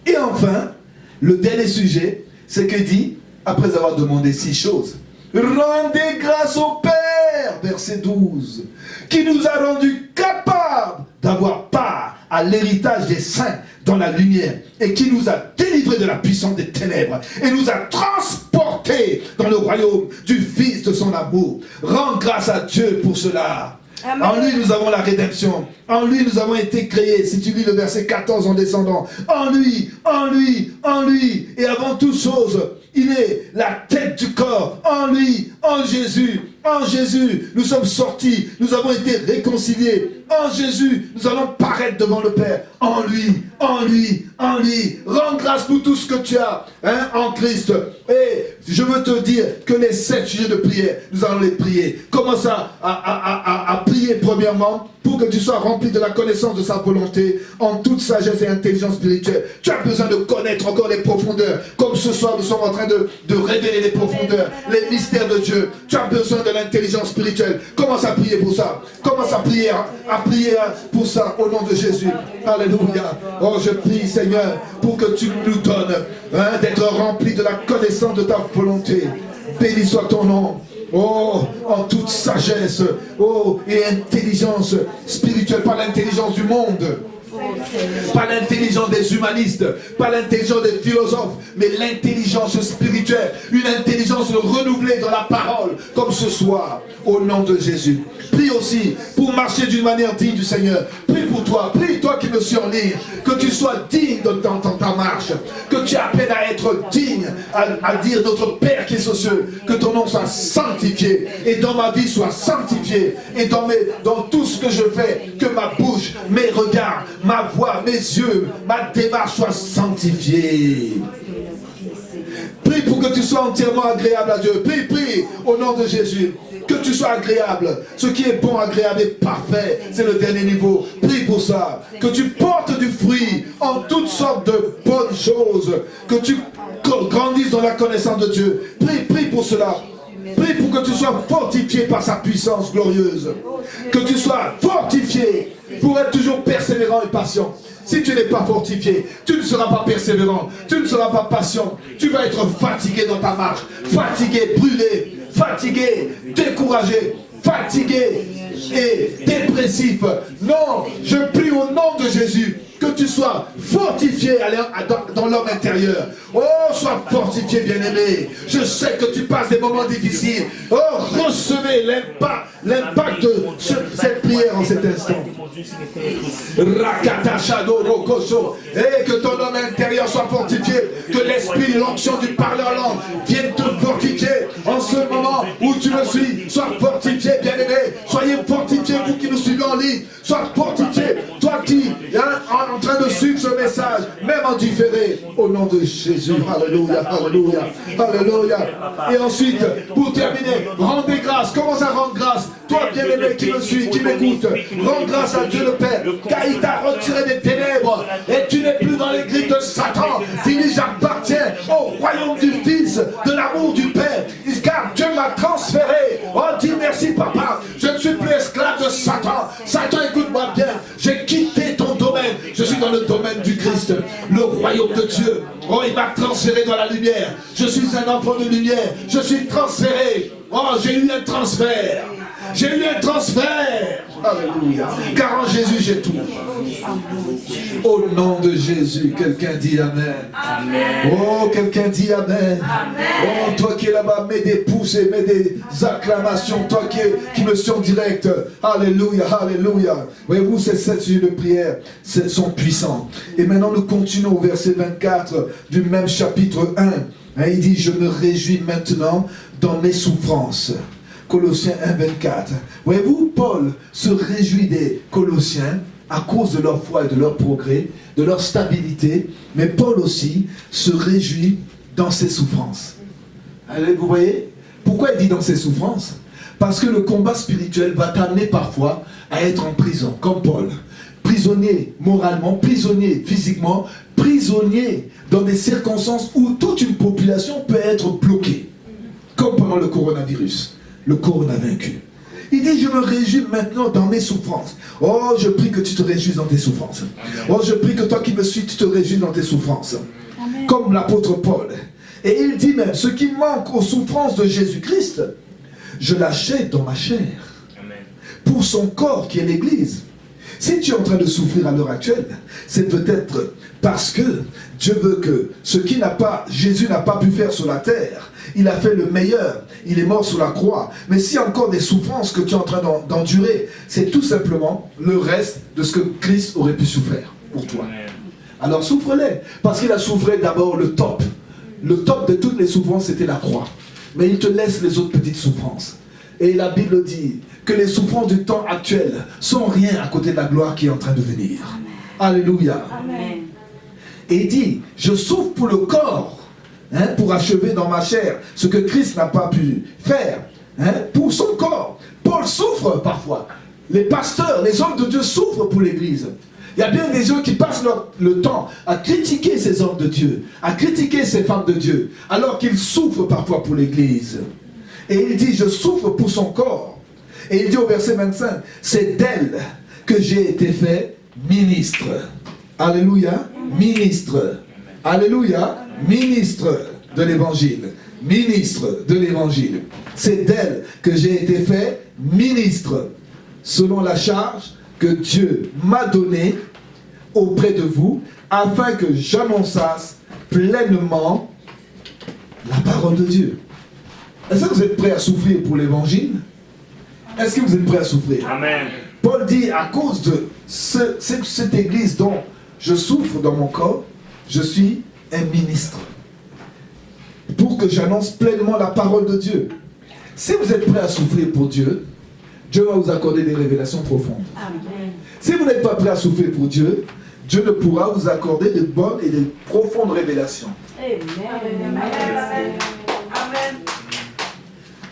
[SPEAKER 1] Et enfin, le dernier sujet, c'est que dit, après avoir demandé 6 choses, rendez grâce au Père, verset 12, qui nous a rendus capables d'avoir part à l'héritage des saints dans la lumière et qui nous a délivrés de la puissance des ténèbres et nous a transportés dans le royaume du Fils de son amour. Rends grâce à Dieu pour cela. Amen. En lui nous avons la rédemption. En lui nous avons été créés. Si tu lis le verset 14 en descendant. En lui, en lui, en lui. Et avant toute chose, il est la tête du corps. En lui, en Jésus. En Jésus, nous sommes sortis. Nous avons été réconciliés. En Jésus, nous allons paraître devant le Père. En lui, en lui, en lui. Rends grâce pour tout ce que tu as en Christ. Et je veux te dire que les 7 sujets de prière, nous allons les prier. Commence à prier premièrement pour que tu sois rempli de la connaissance de sa volonté en toute sagesse et intelligence spirituelle. Tu as besoin de connaître encore les profondeurs. Comme ce soir, nous sommes en train de révéler les profondeurs, les mystères de Dieu. Tu as besoin de l'intelligence spirituelle. Commence à prier pour ça. Commence à prier pour ça au nom de Jésus. Alléluia. Oh, je prie, Seigneur, pour que tu nous donnes d'être remplis de la connaissance de ta volonté. Béni soit ton nom. Oh, en toute sagesse, oh, et intelligence spirituelle, pas l'intelligence du monde, pas l'intelligence des humanistes, pas l'intelligence des philosophes, mais l'intelligence spirituelle, une intelligence renouvelée dans la parole, comme ce soir, au nom de Jésus. Prie aussi pour marcher d'une manière digne du Seigneur. Prie pour toi, prie toi qui me suis en ligne, que tu sois digne dans ta marche, que tu appelles à être digne, à dire notre Père qui est aux cieux, que ton nom soit sanctifié, et dans ma vie soit sanctifié, et dans tout ce que je fais, que ma bouche, mes regards, ma voix, mes yeux, ma démarche soit sanctifiée. Prie pour que tu sois entièrement agréable à Dieu. Prie au nom de Jésus. Que tu sois agréable. Ce qui est bon, agréable et parfait, c'est le dernier niveau. Prie pour ça. Que tu portes du fruit en toutes sortes de bonnes choses. Que tu grandisses dans la connaissance de Dieu. Prie pour cela. Prie pour que tu sois fortifié par sa puissance glorieuse. Que tu sois fortifié pour être toujours persévérant et patient. Si tu n'es pas fortifié, tu ne seras pas persévérant, tu ne seras pas patient. Tu vas être fatigué dans ta marche, fatigué, brûlé, fatigué, découragé, fatigué et dépressif. Non, je prie au nom de Jésus que tu sois fortifié dans l'homme intérieur. Oh, sois fortifié, bien-aimé. Je sais que tu passes des moments difficiles. Oh, recevez l'impact de cette prière en cet instant. Et que ton homme intérieur soit fortifié. Que l'esprit et l'onction du parler en langue viennent te fortifier en ce moment où tu me suis. Sois fortifié, bien-aimé. Soyez fortifiés, vous qui nous suivez en ligne. Sois fortifié, toi qui en train de suivre ce message, même en différé, au nom de Jésus. Alléluia, alléluia, alléluia. Et ensuite, pour terminer, rendez grâce. Commence à rendre grâce. Toi, bien-aimé, qui me suis, qui m'écoute, rends grâce à Dieu le Père, car il t'a retiré des ténèbres et tu n'es plus dans les griffes de Satan. Dis-lui, j'appartiens au royaume du Fils, de l'amour du Père, car Dieu m'a transféré. Oh, dis merci, papa. Je ne suis plus esclave de Satan. Satan, écoute-moi bien. J'ai quitté ton domaine. Je suis dans le domaine du Christ, le royaume de Dieu. Oh, il m'a transféré dans la lumière. Je suis un enfant de lumière. Je suis transféré. Oh, j'ai eu un transfert. J'ai eu un transfert. Alléluia. Car en Jésus, j'ai tout. Au nom de Jésus, quelqu'un dit Amen. Amen. Oh, quelqu'un dit Amen. Amen. Oh, toi qui es là-bas, mets des pouces et mets des acclamations. Toi qui me suis en direct. Alléluia, alléluia. Voyez-vous, ces 7 sujets de prière sont puissants. Et maintenant, nous continuons au verset 24 du même chapitre 1. Il dit, je me réjouis maintenant dans mes souffrances. Colossiens 1, 24. Voyez-vous, Paul se réjouit des Colossiens à cause de leur foi et de leur progrès, de leur stabilité. Mais Paul aussi se réjouit dans ses souffrances. Allez, vous voyez? Pourquoi il dit dans ses souffrances? Parce que le combat spirituel va t'amener parfois à être en prison, comme Paul. prisonnier moralement, prisonnier physiquement, prisonnier dans des circonstances où toute une population peut être bloquée. Comme pendant le coronavirus. Le corona vaincu. Il dit, je me réjouis maintenant dans mes souffrances. Oh, je prie que tu te réjouisses dans tes souffrances. Oh, je prie que toi qui me suis, tu te réjouisses dans tes souffrances. Amen. Comme l'apôtre Paul. Et il dit même, ce qui manque aux souffrances de Jésus-Christ, je l'achète dans ma chair. Amen. Pour son corps qui est l'Église. Si tu es en train de souffrir à l'heure actuelle, c'est peut-être parce que Dieu veut que ce qui Jésus n'a pas pu faire sur la terre, il a fait le meilleur, il est mort sur la croix. Mais s'il y a encore des souffrances que tu es en train d'endurer, c'est tout simplement le reste de ce que Christ aurait pu souffrir pour toi. Alors souffre-les, parce qu'il a souffert d'abord le top. Le top de toutes les souffrances, c'était la croix. Mais il te laisse les autres petites souffrances. Et la Bible dit que les souffrances du temps actuel sont rien à côté de la gloire qui est en train de venir. Amen. Alléluia. Amen. Et il dit, je souffre pour le corps, pour achever dans ma chair ce que Christ n'a pas pu faire, pour son corps. Paul souffre parfois. Les pasteurs, les hommes de Dieu souffrent pour l'Église. Il y a bien des gens qui passent le temps à critiquer ces hommes de Dieu, à critiquer ces femmes de Dieu, alors qu'ils souffrent parfois pour l'Église. Et il dit, je souffre pour son corps. Et il dit au verset 25, c'est d'elle que j'ai été fait ministre. Alléluia. Ministre. Alléluia. Ministre de l'Évangile. Ministre de l'Évangile. C'est d'elle que j'ai été fait ministre, selon la charge que Dieu m'a donnée auprès de vous, afin que j'annonçasse pleinement la parole de Dieu. Est-ce que vous êtes prêts à souffrir pour l'évangile? Est-ce que vous êtes prêts à souffrir? Amen. Paul dit, à cause de cette église dont je souffre dans mon corps, je suis un ministre. Pour que j'annonce pleinement la parole de Dieu. Si vous êtes prêts à souffrir pour Dieu, Dieu va vous accorder des révélations profondes. Amen. Si vous n'êtes pas prêts à souffrir pour Dieu, Dieu ne pourra vous accorder de bonnes et de profondes révélations. Amen. Amen. Amen.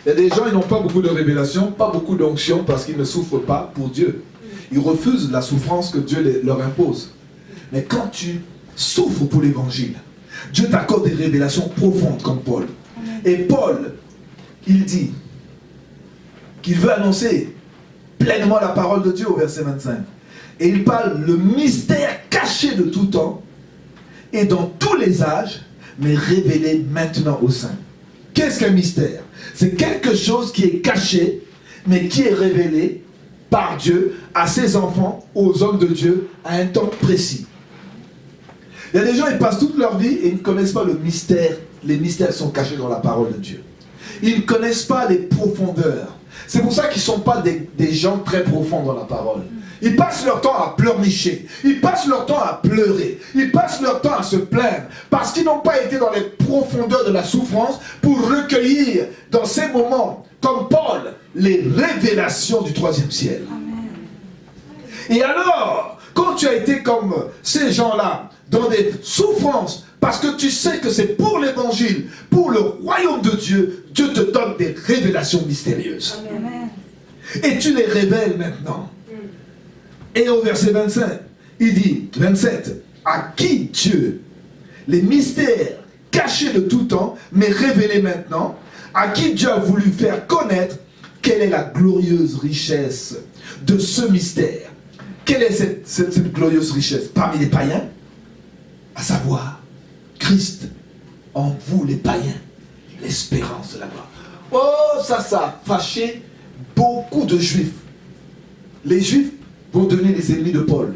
[SPEAKER 1] Il y a des gens, ils n'ont pas beaucoup de révélations, pas beaucoup d'onction parce qu'ils ne souffrent pas pour Dieu. Ils refusent la souffrance que Dieu leur impose. Mais quand tu souffres pour l'évangile, Dieu t'accorde des révélations profondes comme Paul. Et Paul, il dit qu'il veut annoncer pleinement la parole de Dieu au verset 25. Et il parle le mystère caché de tout temps et dans tous les âges, mais révélé maintenant au saints. Qu'est-ce qu'un mystère? C'est quelque chose qui est caché, mais qui est révélé par Dieu à ses enfants, aux hommes de Dieu, à un temps précis. Il y a des gens, ils passent toute leur vie et ils ne connaissent pas le mystère. Les mystères sont cachés dans la parole de Dieu. Ils ne connaissent pas les profondeurs. C'est pour ça qu'ils ne sont pas des gens très profonds dans la parole. Ils passent leur temps à pleurnicher. Ils passent leur temps à pleurer. Ils passent leur temps à se plaindre. Parce qu'ils n'ont pas été dans les profondeurs de la souffrance pour recueillir dans ces moments, comme Paul, les révélations du troisième ciel. Amen. Et alors, quand tu as été comme ces gens-là, dans des souffrances, parce que tu sais que c'est pour l'évangile, pour le royaume de Dieu, Dieu te donne des révélations mystérieuses. Amen. Et tu les révèles maintenant. Et au verset 25, il dit, 27, à qui Dieu, les mystères cachés de tout temps, mais révélés maintenant, à qui Dieu a voulu faire connaître quelle est la glorieuse richesse de ce mystère. Quelle est cette glorieuse richesse parmi les païens? À savoir, Christ en vous les païens, l'espérance de la gloire. Oh, ça a fâché beaucoup de juifs. Les juifs vont devenir les ennemis de Paul.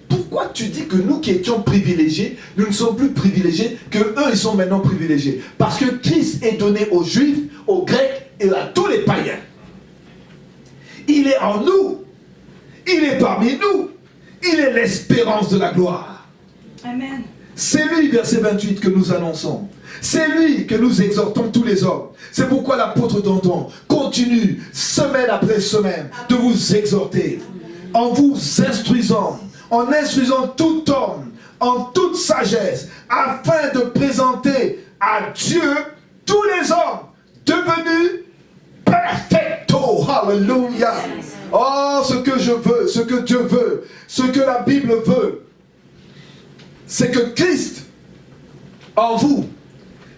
[SPEAKER 1] Pourquoi tu dis que nous qui étions privilégiés, nous ne sommes plus privilégiés, que eux ils sont maintenant privilégiés? Parce que Christ est donné aux juifs, aux grecs et à tous les païens. Il est en nous. Il est parmi nous. Il est l'espérance de la gloire. Amen. C'est lui, verset 28, que nous annonçons. C'est lui que nous exhortons tous les hommes. C'est pourquoi l'apôtre Danton continue, semaine après semaine, de vous exhorter, en vous instruisant, en instruisant tout homme, en toute sagesse, afin de présenter à Dieu tous les hommes devenus perfecto. Alléluia. Oh, ce que je veux, ce que Dieu veut, Ce que la Bible veut, c'est que Christ, en vous,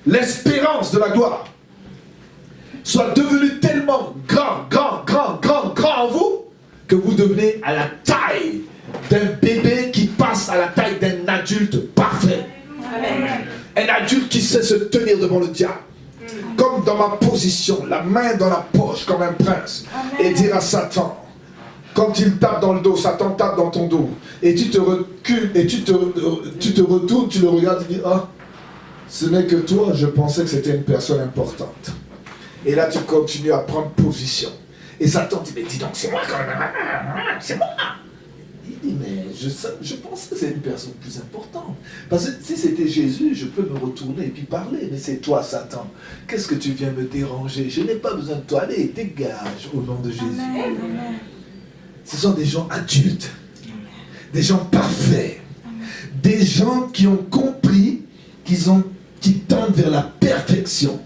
[SPEAKER 1] l'espérance de la gloire, soit devenu tellement grand en vous, que vous devenez à la taille d'un bébé qui passe à la taille d'un adulte parfait.
[SPEAKER 3] Amen.
[SPEAKER 1] Un adulte qui sait se tenir devant le diable. Comme dans ma position, la main dans la poche comme un prince. Et dire à Satan, quand il tape dans le dos, Satan tape dans ton dos. Et tu te recules, et tu te retournes, tu le regardes et dis, ah, ce n'est que toi, je pensais que c'était une personne importante. Et là tu continues à prendre position. Et Satan dit, mais dis donc, c'est moi quand même, c'est moi. Il dit, mais je pensais que c'est une personne plus importante. Parce que si c'était Jésus, je peux me retourner et puis parler. Mais c'est toi, Satan. Qu'est-ce que tu viens me déranger? Je n'ai pas besoin de toi. Allez, dégage au nom de Jésus.
[SPEAKER 3] Amen.
[SPEAKER 1] Ce sont des gens adultes, des gens parfaits, des gens qui ont compris qui tendent vers la perfection.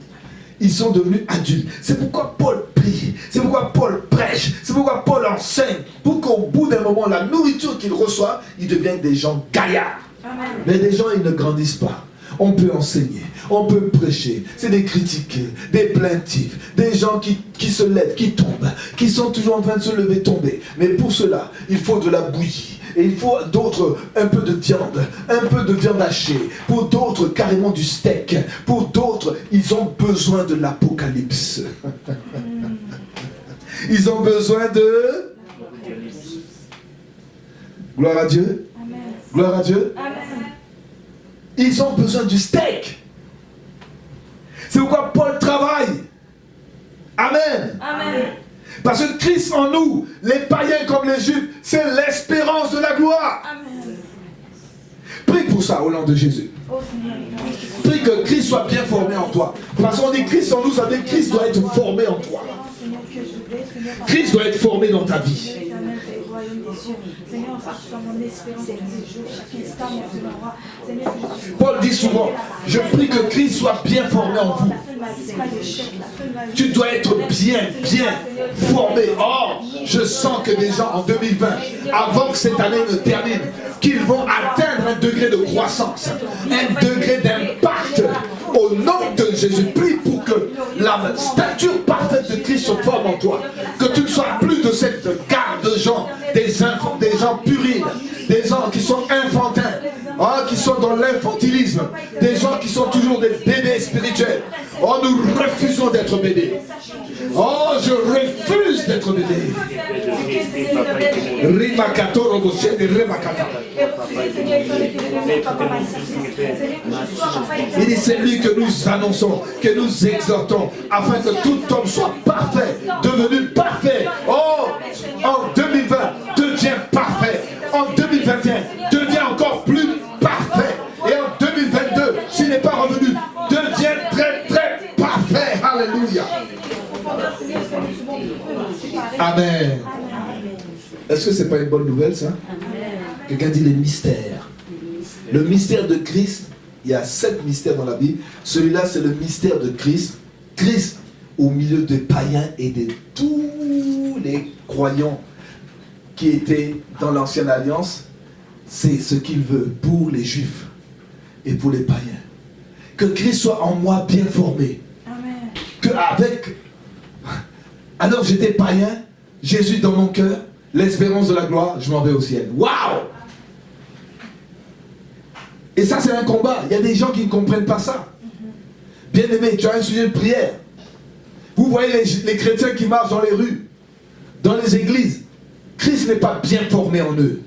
[SPEAKER 1] Ils sont devenus adultes. C'est pourquoi Paul prie, c'est pourquoi Paul prêche, c'est pourquoi Paul enseigne, pour qu'au bout d'un moment, la nourriture qu'il reçoit, ils deviennent des gens gaillards.
[SPEAKER 3] Amen.
[SPEAKER 1] Mais des gens, ils ne grandissent pas. On peut enseigner, on peut prêcher, c'est des critiqués, des plaintifs, des gens qui se lèvent, qui tombent, qui sont toujours en train de se lever, tomber. Mais pour cela, il faut de la bouillie. Et il faut d'autres, un peu de viande hachée. Pour d'autres, carrément du steak. Pour d'autres, ils ont besoin de l'apocalypse. Ils ont besoin de... Gloire à Dieu.
[SPEAKER 3] Amen.
[SPEAKER 1] Gloire à Dieu.
[SPEAKER 3] Amen.
[SPEAKER 1] Ils ont besoin du steak. C'est pourquoi Paul travaille. Amen.
[SPEAKER 3] Amen.
[SPEAKER 1] Parce que Christ en nous, les païens comme les juifs, c'est l'espérance de la gloire.
[SPEAKER 3] Amen.
[SPEAKER 1] Prie pour ça au nom de Jésus.
[SPEAKER 3] Oh Seigneur.
[SPEAKER 1] Prie que Christ soit bien formé en toi. Parce qu'on dit Christ en nous, ça veut dire Christ doit être formé en toi. Christ doit être formé dans ta vie. Paul dit souvent, je prie que Christ soit bien formé en vous. Tu dois être bien formé. Or, je sens que des gens en 2020, avant que cette année ne termine, qu'ils vont atteindre un degré de croissance, un degré d'impact. Au nom de Jésus, prie pour que la stature parfaite de Christ se forme en toi. Que tu ne sois plus de cette garde de gens, des enfants, des gens purines, des gens qui sont infantins, qui sont dans l'infantilisme, des gens qui sont toujours des bébés spirituels. Oh, nous refusons d'être bébés. Oh, je refuse d'être bébé. Il dit, c'est lui que nous annonçons, que nous exhortons, afin que tout homme soit parfait, devenu parfait. Oh, en 2020, deviens parfait. En 2021, deviens encore plus parfait. Et en 2022, s'il n'est pas revenu, deviens très parfait. Alléluia. Amen. Est-ce que c'est pas une bonne nouvelle ça? Quelqu'un dit les mystères. Le mystère de Christ, il y a 7 mystères dans la Bible. Celui-là, c'est le mystère de Christ. Christ au milieu des païens et de tous les croyants qui étaient dans l'ancienne alliance. C'est ce qu'il veut pour les juifs et pour les païens. Que Christ soit en moi bien formé.
[SPEAKER 3] Amen.
[SPEAKER 1] Que avec... Alors j'étais païen, Jésus dans mon cœur, l'espérance de la gloire, je m'en vais au ciel. Waouh! Et ça c'est un combat. Il y a des gens qui ne comprennent pas ça. Bien aimé, tu as un sujet de prière. Vous voyez les chrétiens qui marchent dans les rues, dans les églises. Christ n'est pas bien formé en eux.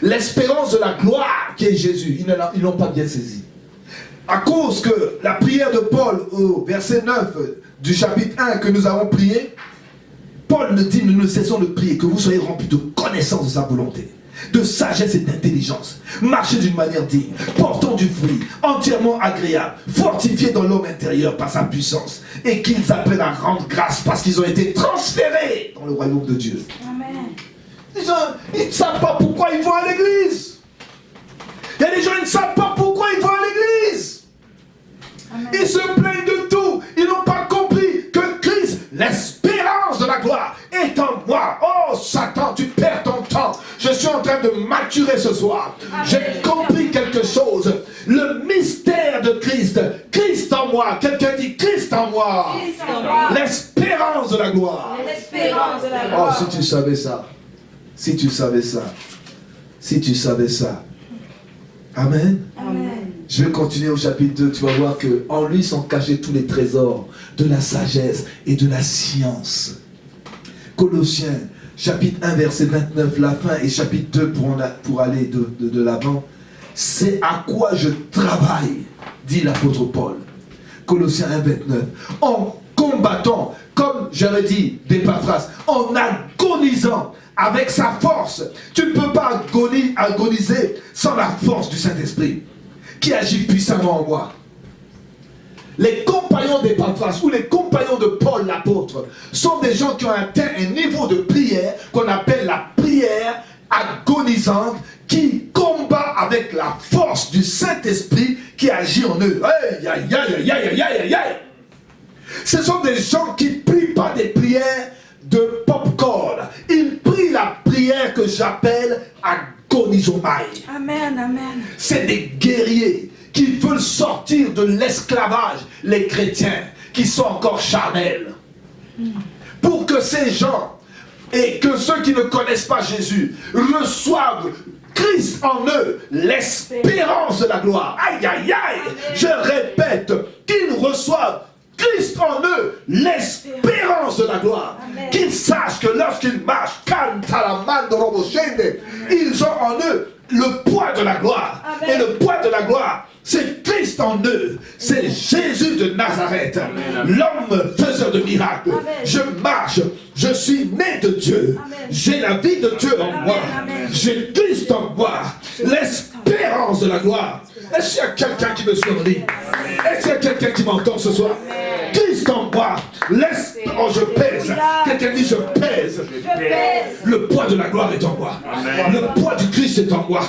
[SPEAKER 1] L'espérance de la gloire qui est Jésus, ils n'ont pas bien saisi. À cause que la prière de Paul au verset 9 du chapitre 1 que nous avons prié, Paul nous dit, nous ne cessons de prier, que vous soyez remplis de connaissance de sa volonté, de sagesse et d'intelligence, marchez d'une manière digne, portant du fruit, entièrement agréable, fortifiés dans l'homme intérieur par sa puissance, et qu'ils appellent à rendre grâce parce qu'ils ont été transférés dans le royaume de Dieu.
[SPEAKER 3] Amen.
[SPEAKER 1] Ils ne savent pas pourquoi ils vont à l'église. Il y a des gens qui ne savent pas pourquoi ils vont à l'église. Ils se plaignent de tout. Ils n'ont pas compris que Christ, l'espérance de la gloire, est en moi. Oh Satan, tu perds ton temps. Je suis en train maturé ce soir. J'ai compris quelque chose. Le mystère de Christ. Christ en moi. Quelqu'un dit Christ en moi. L'espérance de la gloire.
[SPEAKER 6] L'espérance de la
[SPEAKER 1] Oh,
[SPEAKER 6] gloire.
[SPEAKER 1] si tu savais ça. Si tu savais ça. Si tu savais ça. Amen.
[SPEAKER 6] Amen.
[SPEAKER 1] Je vais continuer au chapitre 2. Tu vas voir qu'en lui sont cachés tous les trésors de la sagesse et de la science. Colossiens, chapitre 1, verset 29, la fin, et chapitre 2 pour aller de l'avant. C'est à quoi je travaille, dit l'apôtre Paul. Colossiens 1, 29. En combattant, comme j'avais dit, d'Épaphras, en agonisant avec sa force. Tu ne peux pas agoniser sans la force du Saint-Esprit qui agit puissamment en moi. Les compagnons d'Épaphras ou les compagnons de Paul l'apôtre sont des gens qui ont atteint un niveau de prière qu'on appelle la prière agonisante, qui combat avec la force du Saint-Esprit qui agit en eux. Aïe, aïe, aïe, aïe, aïe, aïe, aïe. Ce sont des gens qui ne prient pas des prières de popcorn. Ils prient la prière que j'appelle agonisomai.
[SPEAKER 6] Amen, amen.
[SPEAKER 1] C'est des guerriers qui veulent sortir de l'esclavage, les chrétiens qui sont encore charnels. Pour que ces gens et que ceux qui ne connaissent pas Jésus reçoivent Christ en eux, l'espérance de la gloire. Aïe, aïe, aïe. Je répète, qu'ils reçoivent Christ en eux, l'espérance de la gloire. Qu'ils sachent que lorsqu'ils marchent, ils ont en eux le poids de la gloire. Et le poids de la gloire, c'est Christ en eux. C'est Jésus de Nazareth, l'homme faiseur de miracles. Je marche, je suis né de Dieu. J'ai la vie de Dieu en moi. J'ai Christ en moi. L'espérance de la gloire. Est-ce qu'il y a quelqu'un qui me suit en ligne? Est-ce qu'il y a quelqu'un qui m'entend ce soir? Christ en moi. Oh, je pèse. Quelqu'un dit je pèse. Le poids de la gloire est en moi. Le poids du Christ est en moi.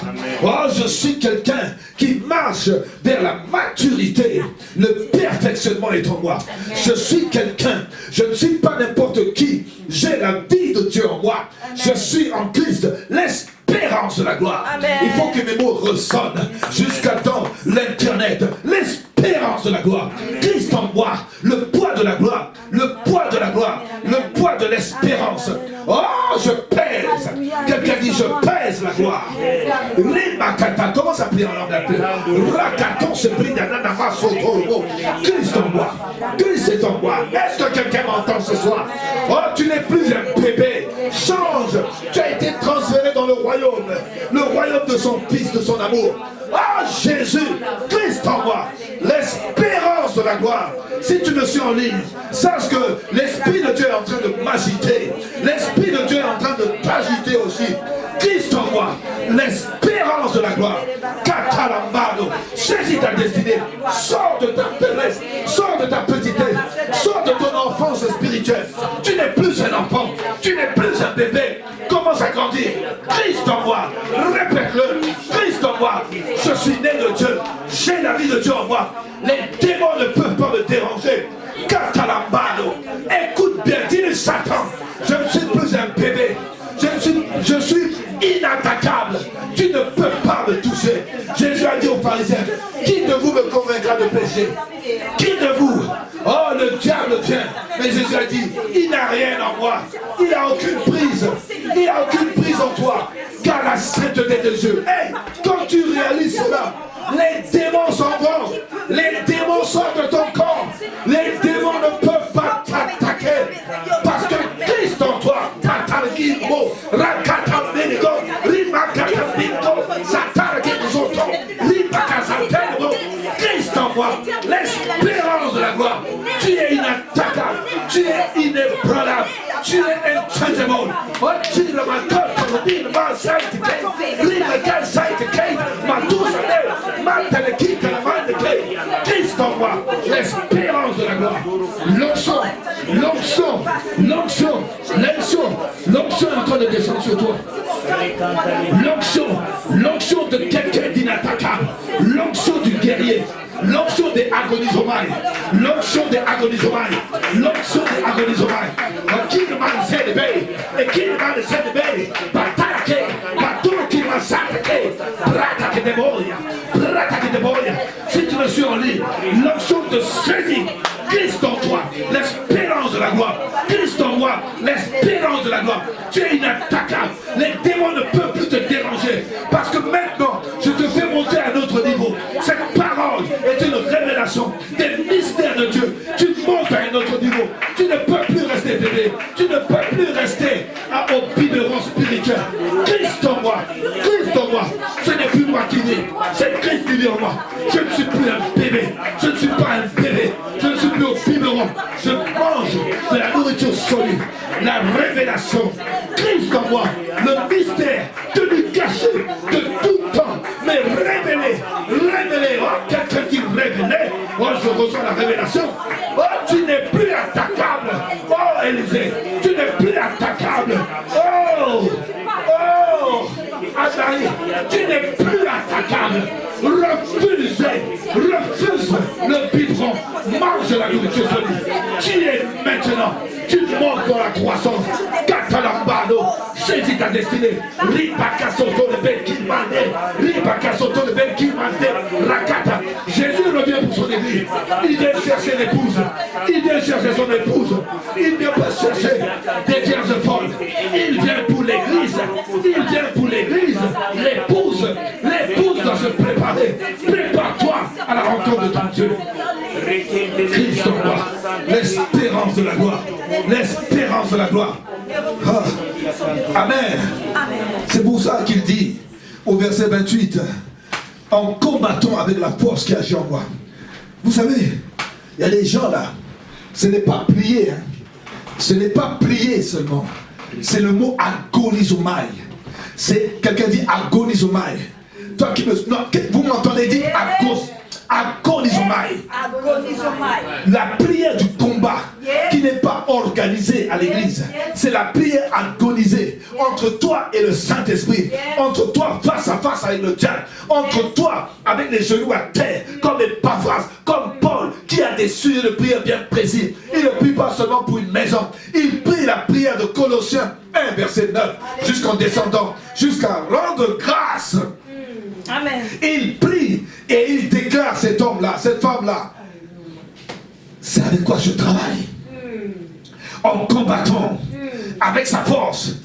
[SPEAKER 1] Oh, je suis quelqu'un qui marche vers la maturité. Le perfectionnement est en moi. Je suis quelqu'un. Je ne suis pas n'importe qui. J'ai la vie de Dieu en moi. Je suis en Christ. L'espérance de la gloire. Il faut que mes mots ressonnent jusqu'à dans l'internet. L'espérance de la gloire. Christ en moi. Le poids de la gloire. Le poids de la gloire. Le poids de l'espérance. Oh, je pèse. Quelqu'un dit je pèse la gloire. Rimakata. Comment ça prie en langue d'appel? Rakaton se prie d'ananama sotoro. Christ en moi. Christ est en moi. Est-ce que quelqu'un m'entend ce soir? Oh, tu n'es plus un bébé. Change. Tu as été transféré dans le royaume de son fils, de son amour. Ah, Jésus, Christ en moi, l'espérance de la gloire. Si tu me suis en ligne, sache que l'Esprit de Dieu est en train de m'agiter. L'Esprit de Dieu est en train de t'agiter aussi. Christ en moi, l'espérance de la gloire. Katalambado, saisis ta destinée. Sors de ta faiblesse, sors de ta petitesse, sors de ton enfance spirituelle. Tu n'es plus un enfant, tu n'es plus un bébé. Commence à grandir. Christ en moi, répète-le. Christ en moi, je suis né de Dieu. J'ai la vie de Dieu en moi. Les démons ne peuvent pas me déranger. Katalambado, écoute bien, dis-le Satan. Je ne suis plus un bébé. Je suis inattaquable. Tu ne peux pas me toucher. Jésus a dit aux pharisiens, qui de vous me convaincra de péché? Qui de vous? Oh, le diable vient. Mais Jésus a dit, il n'a rien en moi. Il n'a aucune prise. Il n'a aucune prise en toi. Car la sainteté de Dieu. Hey, quand tu réalises cela, les démons s'en vont. Les démons sortent de ton corps. Les démons ne peuvent pas t'attaquer. Parce que Christ en toi, Tatargimo, Rakataminigo, Rimakataminigo, Satargimozoto, Ribakazatengo, Christ en moi, l'espérance de la gloire. Tu es inattaquable, tu es inébranlable, tu es unchangeable. Oh, tu le m'accorde, tu le m'as saïté, Rimagal saïté, Matousanel, Matanekita, Mandeke, Christ en moi, l'espérance de la gloire. L'onction, l'onction, l'onction, l'onction, l'onction est en train de descendre sur toi. L'onction de quelqu'un d'inattaquable, l'onction du guerrier, l'onction des agonisomai, l'onction des agonisomai, l'onction des agonisomai. Qui demande cette belle, et qui demande cette belle, Patake, Patouki Masaka, Si tu me suis en ligne, l'option te saisit. Christ en toi, l'espérance de la gloire. Christ en moi, l'espérance de la gloire. Tu es inattaquable. Les démons ne peuvent plus te déranger. Parce que maintenant, je te fais monter à un autre niveau. Cette parole est une révélation des mystères de Dieu. Tu montes à un autre niveau. Tu ne peux plus rester bébé. Tu ne peux plus rester au biberon spirituel. Christ en moi. Christ en moi. Ce n'est plus moi qui vis. C'est Christ qui vit en moi. Je ne suis plus un bébé. Je ne suis pas un bébé. Je ne suis plus au biberon. Je mange de la nourriture solide. La révélation. Christ en moi. Le mystère tenu caché de tout temps. Mais révélé. Révélé. Oh, quelqu'un qui révélait. Oh, je reçois la révélation. Oh, tu n'es plus attaquable. Oh, Élisée. Tu n'es plus attaquable. Oh. Oh. Azaïe. Tu n'es plus attaquable. Refuse le biberon, mange la nourriture solide. Tu es maintenant, tu montes dans la croissance. Catalambano, saisis ta destinée. Ripakasoto de Belkimande, Ripakasoto de Belkimande, Rakata. Jésus revient pour son église. Il vient chercher l'épouse. Il vient chercher son épouse. Il vient pas chercher des vierges folles. Il vient pour l'église. Il vient pour l'église. L'épouse doit se préparer. Prépare-toi à la rencontre de ton Dieu. Christ en moi, l'espérance de la gloire. L'espérance de la gloire. Ah. Amen. C'est pour ça qu'il dit au verset 28, en combattant avec la force qui agit en moi. Vous savez, il y a des gens là, ce n'est pas plier, hein. Ce n'est pas plier seulement. C'est le mot agonisomai. C'est quelqu'un dit agonisomai. Toi qui me... Non, vous m'entendez dire agonisomai. La prière du combat qui n'est pas organisée à l'église. C'est la prière agonisée entre toi et le Saint-Esprit. Entre toi face à face avec le diable. Entre toi avec les genoux à terre. Comme Épaphras, comme Paul qui a des sujets de prière bien précis. Il ne prie pas seulement pour une maison. Il prie la prière de Colossiens 1 verset 9 jusqu'en descendant, jusqu'à rendre grâce.
[SPEAKER 6] Amen.
[SPEAKER 1] Il prie et il déclare cet homme-là, cette femme-là. C'est avec quoi je travaille. En combattant avec sa force.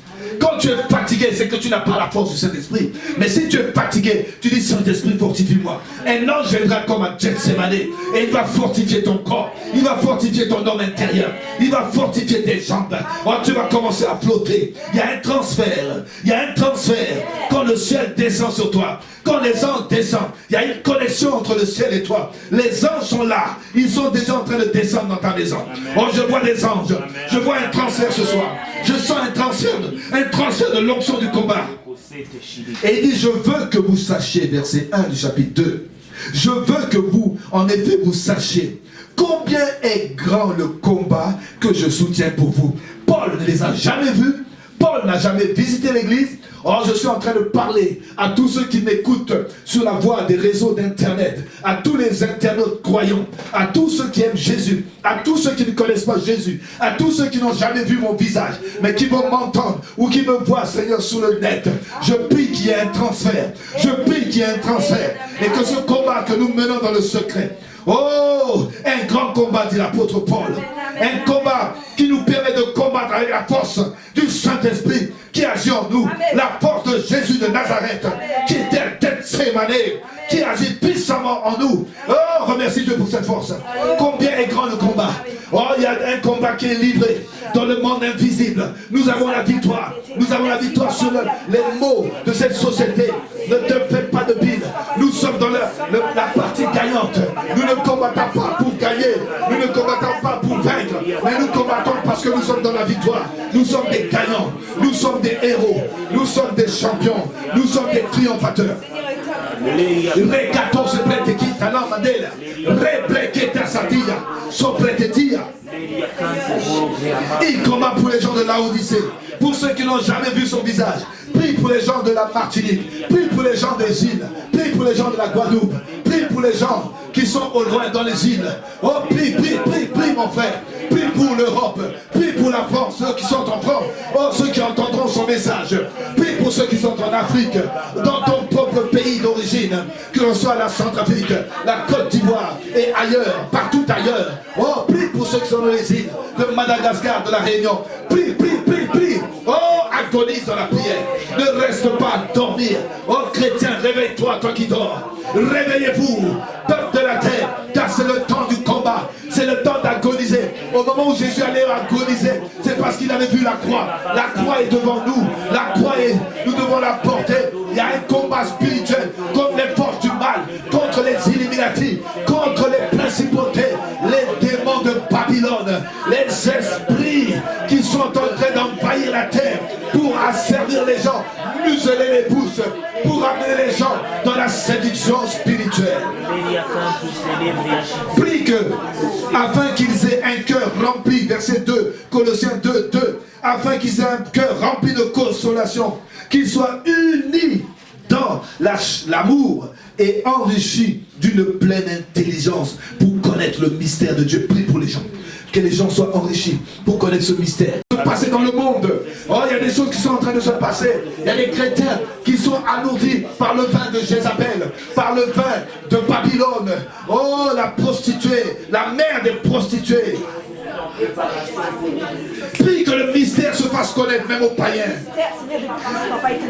[SPEAKER 1] Quand tu es fatigué, c'est que tu n'as pas la force du Saint-Esprit. Mais si tu es fatigué, tu dis Saint-Esprit, fortifie-moi. Un ange viendra comme à Gethsemane et il va fortifier ton corps. Il va fortifier ton homme intérieur. Il va fortifier tes jambes. Oh, tu vas commencer à flotter. Il y a un transfert. Il y a un transfert. Quand le ciel descend sur toi, quand les anges descendent, il y a une connexion entre le ciel et toi. Les anges sont là. Ils sont déjà en train de descendre dans ta maison. Oh, je vois les anges. Je vois un transfert ce soir. Je sens un transfert de l'onction du combat. Et il dit, je veux que vous sachiez, verset 1 du chapitre 2. Je veux que vous, en effet, vous sachiez combien est grand le combat que je soutiens pour vous. Paul ne les a jamais vus. Paul n'a jamais visité l'église. Or, je suis en train de parler à tous ceux qui m'écoutent sur la voie des réseaux d'internet, à tous les internautes croyants, à tous ceux qui aiment Jésus, à tous ceux qui ne connaissent pas Jésus, à tous ceux qui n'ont jamais vu mon visage, mais qui vont m'entendre ou qui me voient, Seigneur, sur le net. Je prie qu'il y ait un transfert. Je prie qu'il y ait un transfert. Et que ce combat que nous menons dans le secret, oh, un grand combat, dit l'apôtre Paul. Un combat qui nous permet de combattre avec la force du Saint-Esprit qui agit en nous. La force de Jésus de Nazareth qui était à Gethsemane, qui agit puissamment en nous. Oh, remercie Dieu pour cette force. Combien est grand le combat. Oh, il y a un combat qui est livré dans le monde invisible. Nous avons la victoire. Nous avons la victoire sur les maux de cette société. Ne te fais pas de bile. Nous sommes dans la partie gagnante. Nous ne combattons pas pour gagner. Nous ne combattons pas pour vaincre. Mais nous combattons parce que nous sommes dans la victoire. Nous sommes des gagnants. Nous sommes des héros. Nous sommes des champions. Nous sommes des triomphateurs. Recato se pretequita la mandela. Replequeta sadia. Sopretetia. Il combat pour les gens de Laodicée. Pour ceux qui n'ont jamais vu son visage. Prie pour les gens de la Martinique. Prie pour les gens des îles. Prie pour les gens de la Guadeloupe. Prie pour les gens qui sont au loin dans les îles. Oh, prie, prie, prie, prie mon frère. Prie pour l'Europe. Prie pour la France, ceux qui sont en France. Oh, ceux qui entendront son message. Prie pour
[SPEAKER 2] pour ceux qui sont en Afrique, dans ton propre pays d'origine, que l'on soit la Centrafrique, la Côte d'Ivoire et ailleurs, partout ailleurs. Oh, prie pour ceux qui sont dans les îles de Madagascar, de la Réunion. Prie, prie, prie, prie. Oh, agonise dans la prière. Ne reste pas à dormir. Oh, chrétien, réveille-toi, toi qui dors. Réveillez-vous, peuple de la terre, car c'est le temps du combat. C'est le temps d'agoniser. Au moment où Jésus allait agoniser, c'est parce qu'il avait vu la croix. La croix est devant nous. La croix est, nous devons la porter. Il y a un combat spirituel contre les forces du mal, contre les Illuminati, contre les principautés, les démons de Babylone, les esprits qui sont en train d'envahir la terre pour asservir les gens, museler les pouces, pour amener les gens dans la séduction spirituelle. Prie que, afin qu'ils aient un cœur rempli, verset 2, Colossiens 2, 2, afin qu'ils aient un cœur rempli de consolation, qu'ils soient unis dans l'amour et enrichis d'une pleine intelligence pour connaître le mystère de Dieu. Prie pour les gens, que les gens soient enrichis pour connaître ce mystère. Se passer dans le monde, oh, il y a des choses qui sont en train de se passer. Il y a des chrétiens qui sont alourdis par le vin de Jézabel, par le vin de Babylone. Oh, la prostituée, la mère des prostituées. Prie que le mystère se fasse connaître même aux païens.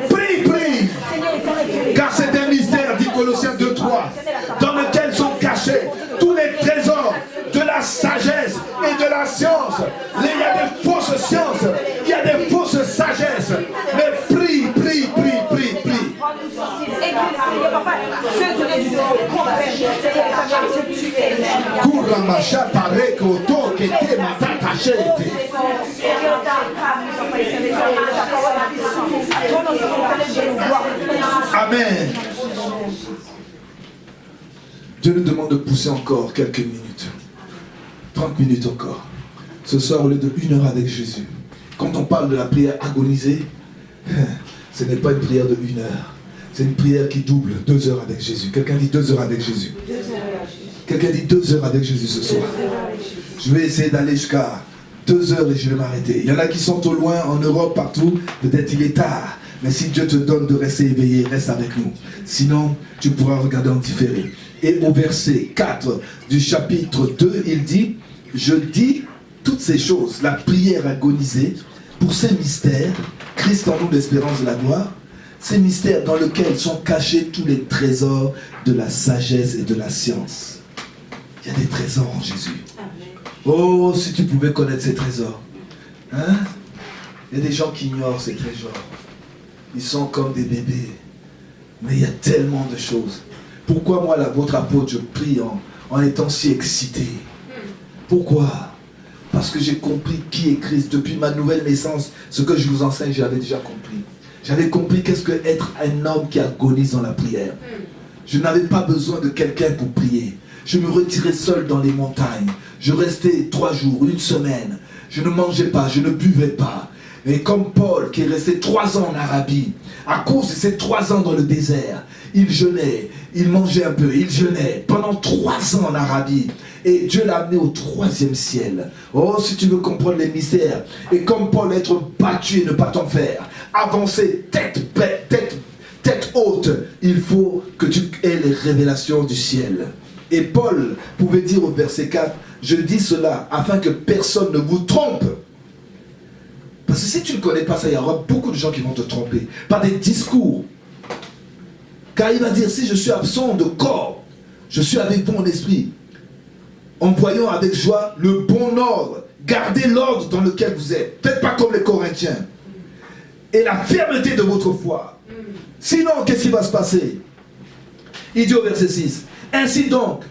[SPEAKER 2] Prie, prie. Car c'est un mystère, dit Colossiens 2, 3, dans lequel sont cachés tous les trésors de la sagesse et de la science. Il y a des fausses sciences, il y a des fausses sagesses. Mais prie, prie, prie, prie, prie. Amen. Dieu nous demande de pousser encore quelques minutes. 30 minutes encore. Ce soir, au lieu de 1 heure avec Jésus. Quand on parle de la prière agonisée, ce n'est pas une prière de 1 heure. C'est une prière qui double 2 heures avec Jésus. Quelqu'un dit 2 heures avec Jésus. Quelqu'un dit 2 heures avec Jésus ce soir. Je vais essayer d'aller jusqu'à 2 heures et je vais m'arrêter. Il y en a qui sont au loin, en Europe, partout. Peut-être il est tard. Mais si Dieu te donne de rester éveillé, reste avec nous. Sinon, tu pourras regarder en différé. Et au verset 4 du chapitre 2, il dit, je dis toutes ces choses, la prière agonisée, pour ces mystères, Christ en nous l'espérance de la gloire, ces mystères dans lesquels sont cachés tous les trésors de la sagesse et de la science. Il y a des trésors en Jésus. Oh, si tu pouvais connaître ces trésors. Hein? Il y a des gens qui ignorent ces trésors. Ils sont comme des bébés. Mais il y a tellement de choses. Pourquoi moi, votre apôtre, je prie en étant si excité? Pourquoi? Parce que j'ai compris qui est Christ. Depuis ma nouvelle naissance, ce que je vous enseigne, j'avais déjà compris. J'avais compris qu'est-ce que être un homme qui agonise dans la prière. Je n'avais pas besoin de quelqu'un pour prier. Je me retirais seul dans les montagnes. Je restais 3 jours, 1 semaine. Je ne mangeais pas, je ne buvais pas. Et comme Paul, qui est resté 3 ans en Arabie, à cause de ces 3 ans dans le désert, il jeûnait, il mangeait un peu, il jeûnait pendant 3 ans en Arabie. Et Dieu l'a amené au 3e ciel. Oh, si tu veux comprendre les mystères. Et comme Paul, être battu et ne pas t'en faire. Avancer tête haute. Il faut que tu aies les révélations du ciel. Et Paul pouvait dire au verset 4, je dis cela afin que personne ne vous trompe. Parce que si tu ne connais pas ça, il y aura beaucoup de gens qui vont te tromper. Par des discours. Car il va dire, si je suis absent de corps, je suis avec bon esprit. En voyant avec joie le bon ordre. Gardez l'ordre dans lequel vous êtes. Faites pas comme les Corinthiens. Et la fermeté de votre foi. Sinon, qu'est-ce qui va se passer? Il dit au verset 6. Ainsi donc,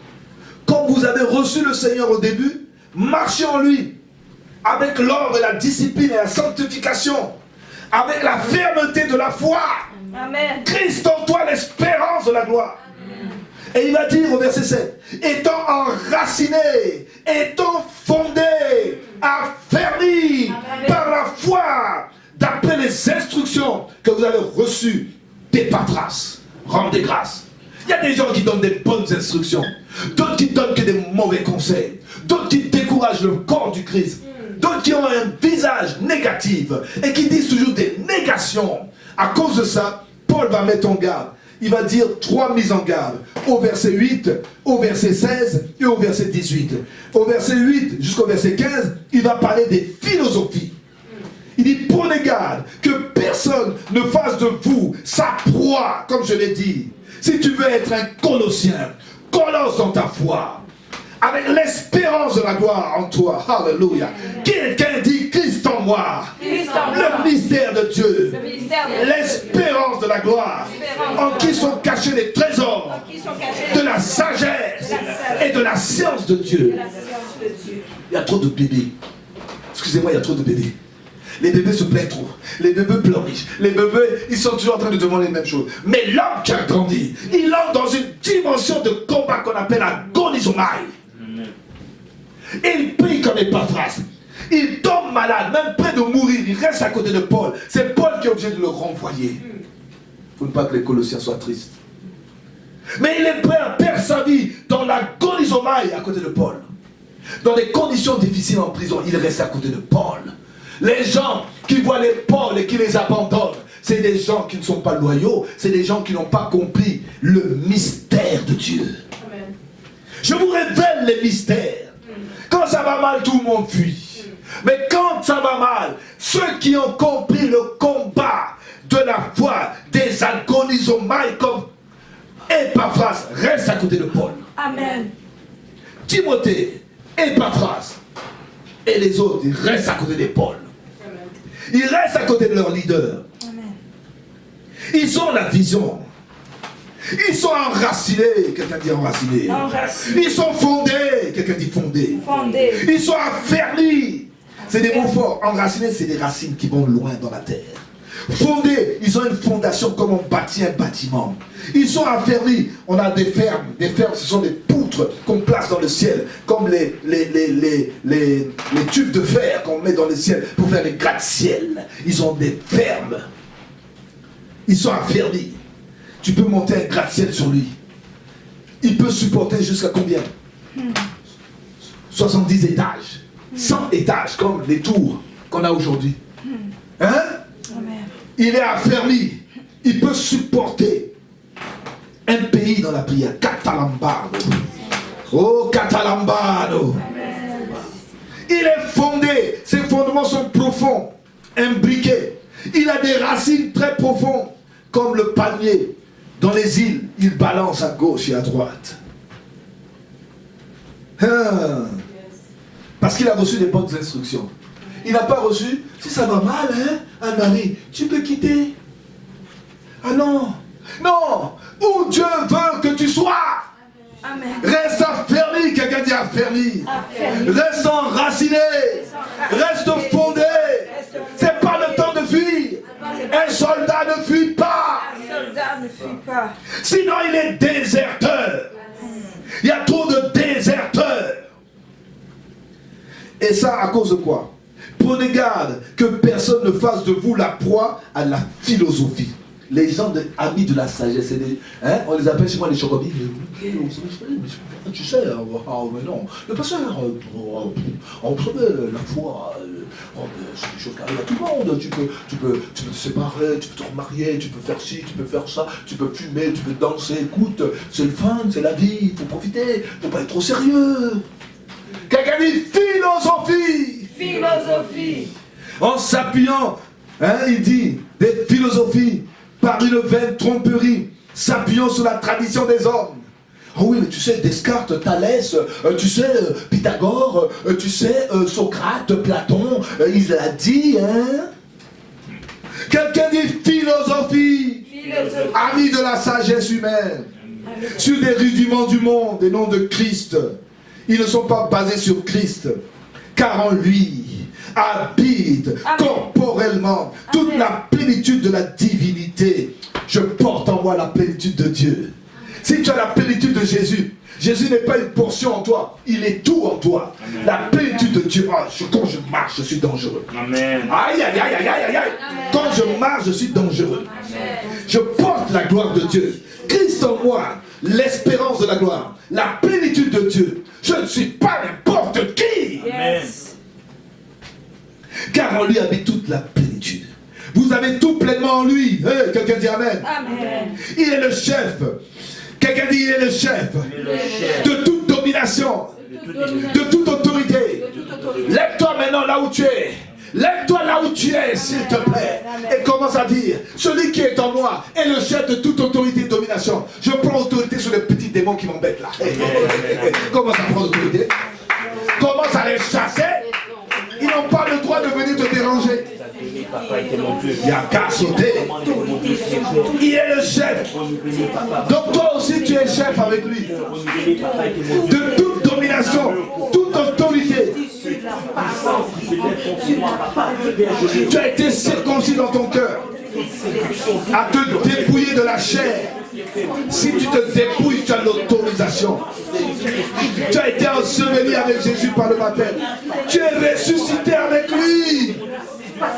[SPEAKER 2] comme vous avez reçu le Seigneur au début, marchez en lui. Avec l'ordre et la discipline et la sanctification. Avec la fermeté de la foi.
[SPEAKER 6] Amen.
[SPEAKER 2] Christ en toi, l'espérance de la gloire. Et il va dire au verset 7, étant enraciné, étant fondé, affermi par la foi, d'après les instructions que vous avez reçues d'Épaphrase. Rendez grâce. Il y a des gens qui donnent des bonnes instructions, d'autres qui donnent que des mauvais conseils, d'autres qui découragent le corps du Christ, d'autres qui ont un visage négatif et qui disent toujours des négations.
[SPEAKER 1] À cause de ça, Paul va mettre en garde. Il va dire 3 mises en garde. Au verset 8, au verset 16 et au verset 18. Au verset 8 jusqu'au verset 15, il va parler des philosophies. Il dit, prenez garde que personne ne fasse de vous sa proie, comme je l'ai dit. Si tu veux être un Colossien, colosse dans ta foi, avec l'espérance de la gloire en toi. Alléluia. Quelqu'un dit Christ en moi. Le mystère de Dieu. L'espérance de la gloire. En qui sont cachés les trésors de la sagesse et de la science de Dieu. Il y a trop de bébés. Excusez-moi, il y a trop de bébés. Les bébés se plaignent trop. Les bébés pleurent. Les bébés, ils sont toujours en train de demander les mêmes choses. Mais l'homme qui a grandi, il entre dans une dimension de combat qu'on appelle agonisomai. Il prie comme Épaphras. Il tombe malade, même près de mourir. Il reste à côté de Paul. C'est Paul qui est obligé de le renvoyer. Il ne faut pas que les Colossiens soient tristes. Mais il est prêt à perdre sa vie dans l'agonisomai à côté de Paul. Dans des conditions difficiles en prison, il reste à côté de Paul. Les gens qui voient les Paul et qui les abandonnent, c'est des gens qui ne sont pas loyaux, c'est des gens qui n'ont pas compris le mystère de Dieu. Amen. Je vous révèle les mystères. Quand ça va mal, tout le monde fuit. Mais quand ça va mal, ceux qui ont compris le combat de la foi, des agonisomai comme Épaphras, restent à côté de Paul. Amen. Timothée, Épaphras et les autres, ils restent à côté de Paul. Ils restent à côté de leur leader. Amen. Ils ont la vision. Ils sont enracinés. Quelqu'un dit enracinés. Ils sont fondés. Quelqu'un dit fondés. Ils sont affermis. C'est des mots forts. Enracinés, c'est des racines qui vont loin dans la terre. Fondés, ils ont une fondation comme on bâtit un bâtiment. Ils sont affermis. On a des fermes. Des fermes, ce sont des poutres qu'on place dans le ciel, comme les tubes de fer qu'on met dans le ciel pour faire les gratte-ciel. Ils ont des fermes. Ils sont affermis. Tu peux monter un gratte-ciel sur lui. Il peut supporter jusqu'à combien? 70 étages. 100 étages, comme les tours qu'on a aujourd'hui. Hein? Il est affermi. Il peut supporter un pays dans la prière. Catalambano. Oh, Catalambano. Il est fondé. Ses fondements sont profonds, imbriqués. Il a des racines très profondes, comme le palmier. Dans les îles, il balance à gauche et à droite. Parce qu'il a reçu des bonnes instructions. Il n'a pas reçu, si ça va mal, hein, Anne-Marie, tu peux quitter. Ah non, non, où Dieu veut que tu sois. Amen. Reste affermi, quelqu'un dit affermi. Reste enraciné, reste fondé. C'est pas le temps de fuir. Un soldat ne fuit pas. Sinon il est déserteur. Il y a trop de déserteurs. Et ça à cause de quoi? Prenez garde que personne ne fasse de vous la proie à la philosophie. Les gens amis de la sagesse, hein, on les appelle chez moi les chocobis. Tu sais, mais non, le pasteur, on savait la foi, c'est des choses qui arrivent à tout le monde. Tu peux te séparer, tu peux te remarier, tu peux faire ci, tu peux faire ça, tu peux fumer, tu peux danser. Écoute, c'est le fun, c'est la vie, il faut profiter, il ne faut pas être trop sérieux. Quelqu'un dit philosophie. Philosophie. En s'appuyant, hein, il dit des philosophies par une vaine tromperie, s'appuyant sur la tradition des hommes. Oh oui, mais tu sais, Descartes, Thalès, tu sais, Pythagore, tu sais, Socrate, Platon, il l'a dit, hein. Quelqu'un dit philosophie. Ami de la sagesse humaine. Amen. Sur des rudiments du monde et non de Christ. Ils ne sont pas basés sur Christ, car en lui habite corporellement toute la plénitude de la divinité. Je porte en moi la plénitude de Dieu. Si tu as la plénitude de Jésus, Jésus n'est pas une portion en toi, il est tout en toi. Amen. La plénitude de Dieu. Quand je marche, je suis dangereux. Amen. Aïe, aïe, aïe, aïe, aïe, aïe. Quand je marche, je suis dangereux. Amen. Je porte la gloire de Dieu. Christ en moi, l'espérance de la gloire, la plénitude de Dieu. Je ne suis pas n'importe qui. Yes. Car en lui habite toute la plénitude. Vous avez tout pleinement en lui. Hey, quelqu'un dit Amen.
[SPEAKER 6] Amen.
[SPEAKER 1] Il est le chef. Quelqu'un dit il est le chef. De toute domination. De toute autorité. Lève-toi maintenant là où tu es. Lève-toi là où tu es, s'il te plaît. Et commence à dire, celui qui est en moi est le chef de toute autorité et domination. Je prends autorité sur les petits démons qui m'embêtent là. Commence à prendre autorité. Commence à les chasser. Ils n'ont pas le droit de venir te déranger. Il n'y a qu'à sauter. Il est le chef. Donc toi aussi tu es chef avec lui. De toute domination, toute autorité. Tu as été circoncis dans ton cœur à te dépouiller de la chair. Si tu te dépouilles, tu as l'autorisation. Tu as été enseveli avec Jésus par le baptême. Tu es ressuscité avec lui.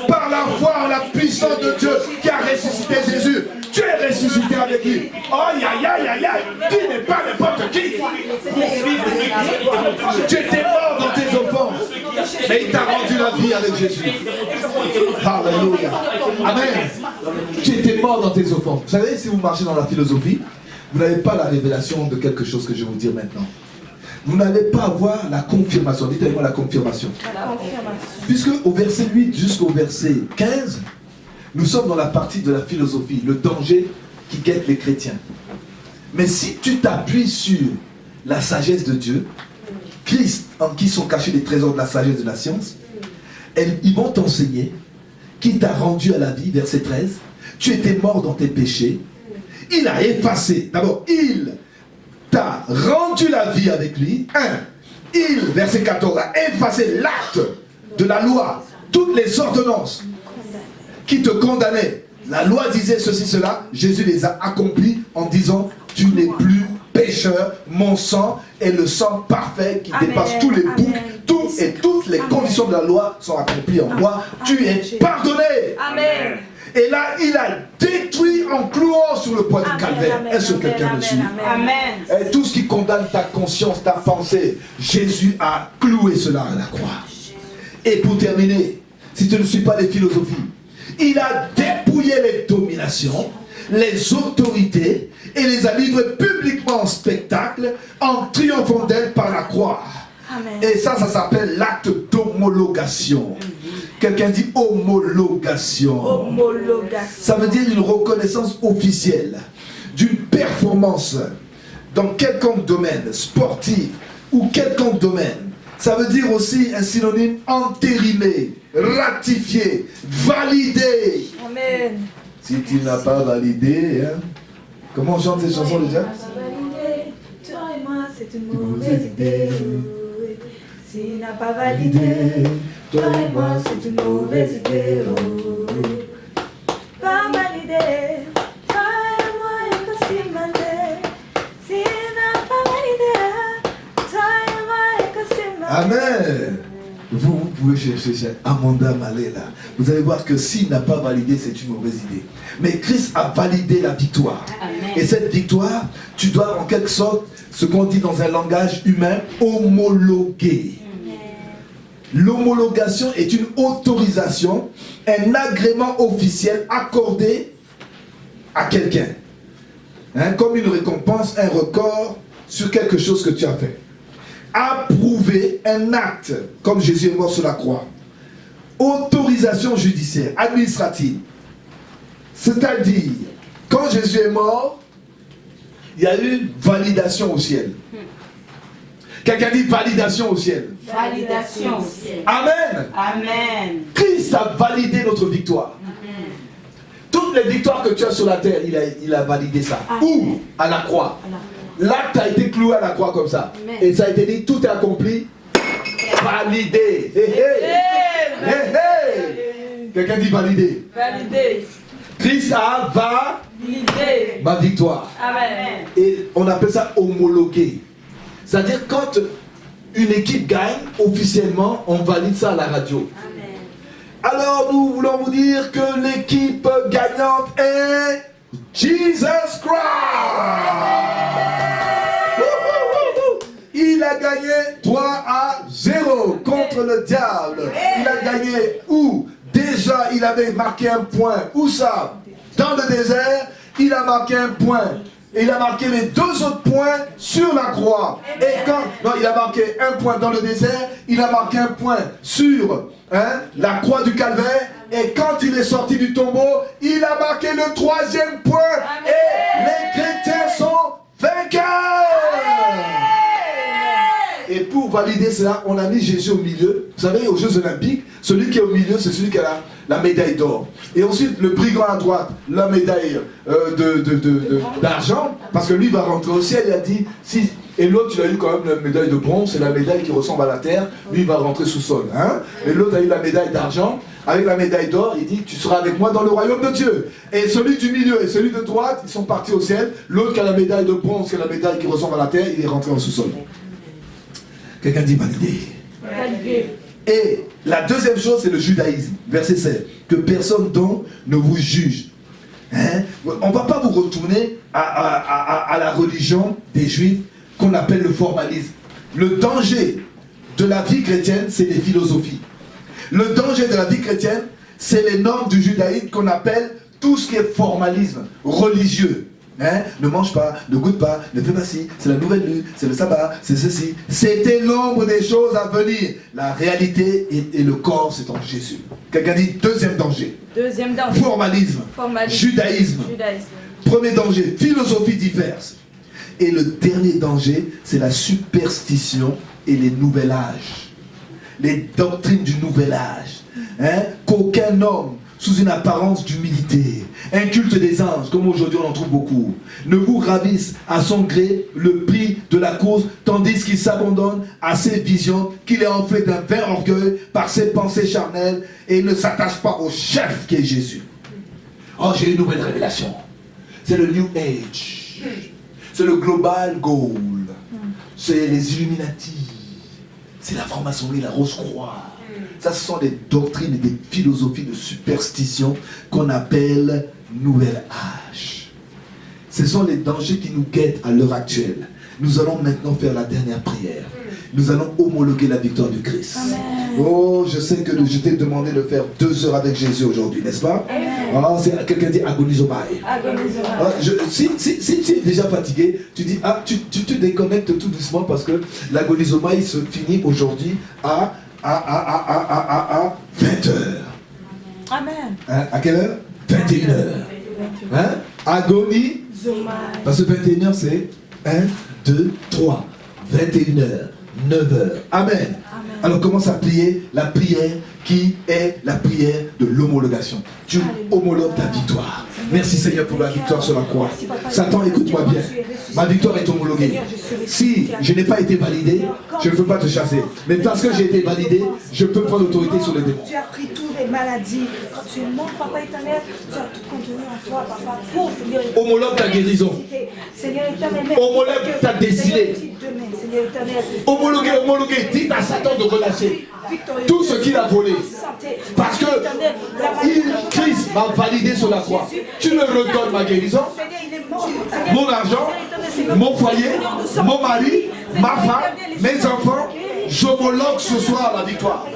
[SPEAKER 1] Par la foi en la puissance de Dieu qui a ressuscité Jésus. Tu es ressuscité avec lui. Oh, aïe, aïe, aïe, aïe. Tu n'es pas n'importe qui. Tu étais mort dans tes offenses. Mais il t'a rendu la vie avec Jésus. Alléluia. Amen. Tu étais mort dans tes offenses. Vous savez, si vous marchez dans la philosophie, vous n'avez pas la révélation de quelque chose que je vais vous dire maintenant. Vous n'allez pas avoir la confirmation. Dites-moi la confirmation. Puisque au verset 8 jusqu'au verset 15, nous sommes dans la partie de la philosophie, le danger qui guette les chrétiens. Mais si tu t'appuies sur la sagesse de Dieu, Christ, en qui sont cachés les trésors de la sagesse de la science, ils vont t'enseigner qui t'a rendu à la vie, verset 13, tu étais mort dans tes péchés, il a effacé, d'abord, il t'a rendu la vie avec lui. Il, verset 14, a effacé l'acte de la loi, toutes les ordonnances qui te condamnaient. La loi disait ceci, cela, Jésus les a accomplis en disant, tu n'es plus pécheur, mon sang est le sang parfait qui dépasse tous les boucs, toutes les conditions de la loi sont accomplies en moi, tu es pardonné.
[SPEAKER 6] Amen.
[SPEAKER 1] Et là, il a détruit en clouant sur le poids du calvaire. Est-ce que quelqu'un me suit?
[SPEAKER 6] Amen.
[SPEAKER 1] Et tout ce qui condamne ta conscience, ta pensée, Jésus a cloué cela à la croix. Et pour terminer, si tu ne suis pas les philosophies, il a dépouillé les dominations, les autorités, et les a livrées publiquement en spectacle, en triomphant d'elles par la croix.
[SPEAKER 6] Amen.
[SPEAKER 1] Et ça s'appelle l'acte d'homologation. Quelqu'un dit homologation.
[SPEAKER 6] Homologation.
[SPEAKER 1] Ça veut dire une reconnaissance officielle d'une performance dans quelconque domaine, sportif ou quelconque domaine. Ça veut dire aussi un synonyme entériné, ratifié, validé.
[SPEAKER 6] Amen.
[SPEAKER 1] Si tu n'as pas validé, hein, comment on chante ces chansons déjà?
[SPEAKER 6] Validé, toi et moi, c'est une mauvaise idée. S'il n'a pas validé, toi et moi, c'est une mauvaise idée. Pas validé, toi et moi, il faut s'y demander. S'il n'a pas validé, toi et moi, il faut s'y demander.
[SPEAKER 1] Amen. Vous pouvez chercher Amanda Malé là. Vous allez voir que s'il n'a pas validé, c'est une mauvaise idée. Mais Christ a validé la victoire.
[SPEAKER 6] Amen.
[SPEAKER 1] Et cette victoire, tu dois en quelque sorte, ce qu'on dit dans un langage humain, homologuer. L'homologation est une autorisation, un agrément officiel accordé à quelqu'un. Hein, comme une récompense, un record sur quelque chose que tu as fait. Approuver un acte, comme Jésus est mort sur la croix. Autorisation judiciaire, administrative. C'est-à-dire, quand Jésus est mort, il y a eu validation au ciel. Quelqu'un dit validation au ciel.
[SPEAKER 3] Validation.
[SPEAKER 1] Amen.
[SPEAKER 3] Amen.
[SPEAKER 1] Christ a validé notre victoire. Toutes les victoires que tu as sur la terre, il a validé ça. Où? À la croix. L'acte a été cloué à la croix comme ça. Et ça a été dit, tout est accompli. Validé. Hey, hey. Hey, hey. Quelqu'un dit validé.
[SPEAKER 6] Validé.
[SPEAKER 1] Christ a validé ma victoire.
[SPEAKER 6] Amen.
[SPEAKER 1] Et on appelle ça homologué. C'est-à-dire quand une équipe gagne, officiellement, on valide ça à la radio.
[SPEAKER 6] Amen.
[SPEAKER 1] Alors nous voulons vous dire que l'équipe gagnante est Jesus Christ. Il a gagné 3-0 contre le diable. Il a gagné où? Déjà déjà, il avait marqué un point. Où ça? Dans le désert, il a marqué un point. Et il a marqué les 2 autres points sur la croix. Et quand, non, il a marqué un point dans le désert, il a marqué un point sur la croix du calvaire. Et quand il est sorti du tombeau, il a marqué le 3e point. Et les chrétiens sont vainqueurs. Et pour valider cela, on a mis Jésus au milieu. Vous savez, aux Jeux Olympiques, celui qui est au milieu, c'est celui qui a la médaille d'or. Et ensuite, le brigand à droite, la médaille d'argent, parce que lui va rentrer au ciel, il a dit, si, et l'autre, il a eu quand même la médaille de bronze, c'est la médaille qui ressemble à la terre, lui, il va rentrer sous sol. Hein? Et l'autre a eu la médaille d'argent, avec la médaille d'or, il dit, tu seras avec moi dans le royaume de Dieu. Et celui du milieu et celui de droite, ils sont partis au ciel. L'autre qui a la médaille de bronze, qui a la médaille qui ressemble à la terre, il est rentré en sous-sol. Quelqu'un dit validé. Et la deuxième chose, c'est le judaïsme. Verset 7. Que personne donc ne vous juge. Hein? On ne va pas vous retourner à la religion des Juifs qu'on appelle le formalisme. Le danger de la vie chrétienne, c'est les philosophies. Le danger de la vie chrétienne, c'est les normes du judaïsme qu'on appelle tout ce qui est formalisme religieux. Hein? Ne mange pas, ne goûte pas, ne fais pas ci, c'est la nouvelle lune, c'est le sabbat, c'est ceci. C'était l'ombre des choses à venir. La réalité et le corps, c'est en Jésus. Quelqu'un dit deuxième danger.
[SPEAKER 6] Deuxième danger.
[SPEAKER 1] Formalisme. Judaïsme. Premier danger, philosophie diverse. Et le dernier danger, c'est la superstition et les nouvel âge. Les doctrines du nouvel âge. Hein? Qu'aucun homme, sous une apparence d'humilité, un culte des anges, comme aujourd'hui on en trouve beaucoup, ne vous ravisse à son gré le prix de la course, tandis qu'il s'abandonne à ses visions, qu'il est enflé d'un vain orgueil par ses pensées charnelles, et il ne s'attache pas au chef qui est Jésus. Oh, j'ai une nouvelle révélation. C'est le New Age. C'est le Global Goal. C'est les Illuminati. C'est la franc-maçonnerie, la Rose-Croix. Ça, ce sont des doctrines et des philosophies de superstition qu'on appelle Nouvel Âge. Ce sont les dangers qui nous guettent à l'heure actuelle. Nous allons maintenant faire la dernière prière. Nous allons homologuer la victoire du Christ. Amen. Oh, je sais que je t'ai demandé de faire 2 heures avec Jésus aujourd'hui, n'est-ce pas? Quelqu'un dit agonisomai. Si tu es déjà fatigué, tu dis, tu te déconnectes tout doucement parce que l'agonisomai se finit aujourd'hui à 20h.
[SPEAKER 6] Amen.
[SPEAKER 1] Hein, à quelle heure? 21h. Hein? Agonie. Parce que 21h c'est 1, 2, 3. 21h, 9h. Amen. Alors commence à prier la prière qui est la prière de l'homologation. Tu homologues ta victoire. Merci Seigneur pour la victoire sur la croix. Satan, écoute-moi bien. Ma victoire est homologuée. Si je n'ai pas été validé, je ne peux pas te chasser. Mais parce que j'ai été validé, je peux prendre l'autorité sur les démons.
[SPEAKER 6] Tu as pris toutes les maladies. Quand tu es mort, Papa éternel, tu as tout contenu en toi, Papa, pour Seigneur.
[SPEAKER 1] Homologue ta guérison.
[SPEAKER 6] Seigneur éternel,
[SPEAKER 1] homologue ta destinée.
[SPEAKER 6] Seigneur éternel.
[SPEAKER 1] Homologué. Dites à Satan de relâcher tout ce qu'il a volé. Parce que Christ m'a validé sur la croix. Tu me redonnes ma guérison, mon argent, mon foyer, mon mari, ma femme, mes enfants. J'homologue ce soir la victoire.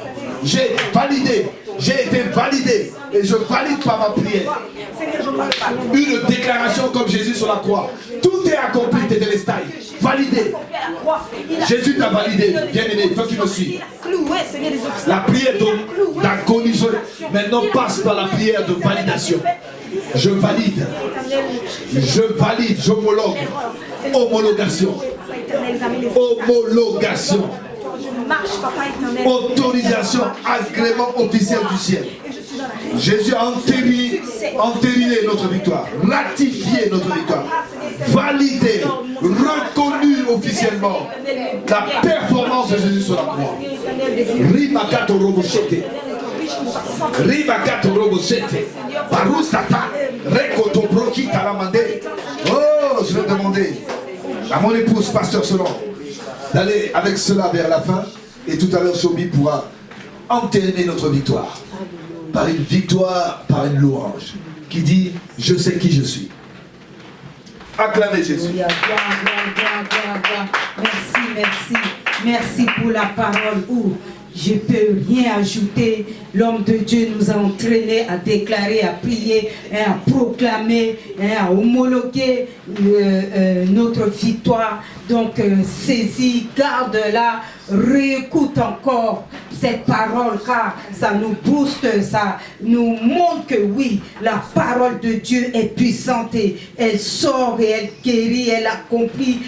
[SPEAKER 1] J'ai validé, j'ai été validé et je valide par ma prière. Une déclaration comme Jésus sur la croix. Tout est accompli, Tétélestai. Validé. Jésus t'a validé, bien-aimé, toi qui me suis. La prière d'agonisation maintenant passe par la prière de validation. Je valide, j'homologue. Homologation. Homologation. Autorisation, agrément officiel du ciel. Jésus a entériné notre victoire, ratifié notre victoire, validé, reconnu officiellement la performance de Jésus sur la croix. Ribakato roboshete. Ribakato roboshete. Barustata. Rekoto broki talamande. Oh, je vais demander à mon épouse, pasteur Selon, d'aller avec cela vers la fin. Et tout à l'heure, Sobi pourra entériner notre victoire. Par une victoire, par une louange. Qui dit, je sais qui je suis. Acclamez Jésus.
[SPEAKER 3] Merci pour la parole où Je ne peux rien ajouter. L'homme de Dieu nous a entraînés à déclarer, à prier, à proclamer, à homologuer notre victoire. Donc saisis, garde-la, réécoute encore cette parole car ça nous booste, ça nous montre que oui, la parole de Dieu est puissante et elle sort et elle guérit, elle accomplit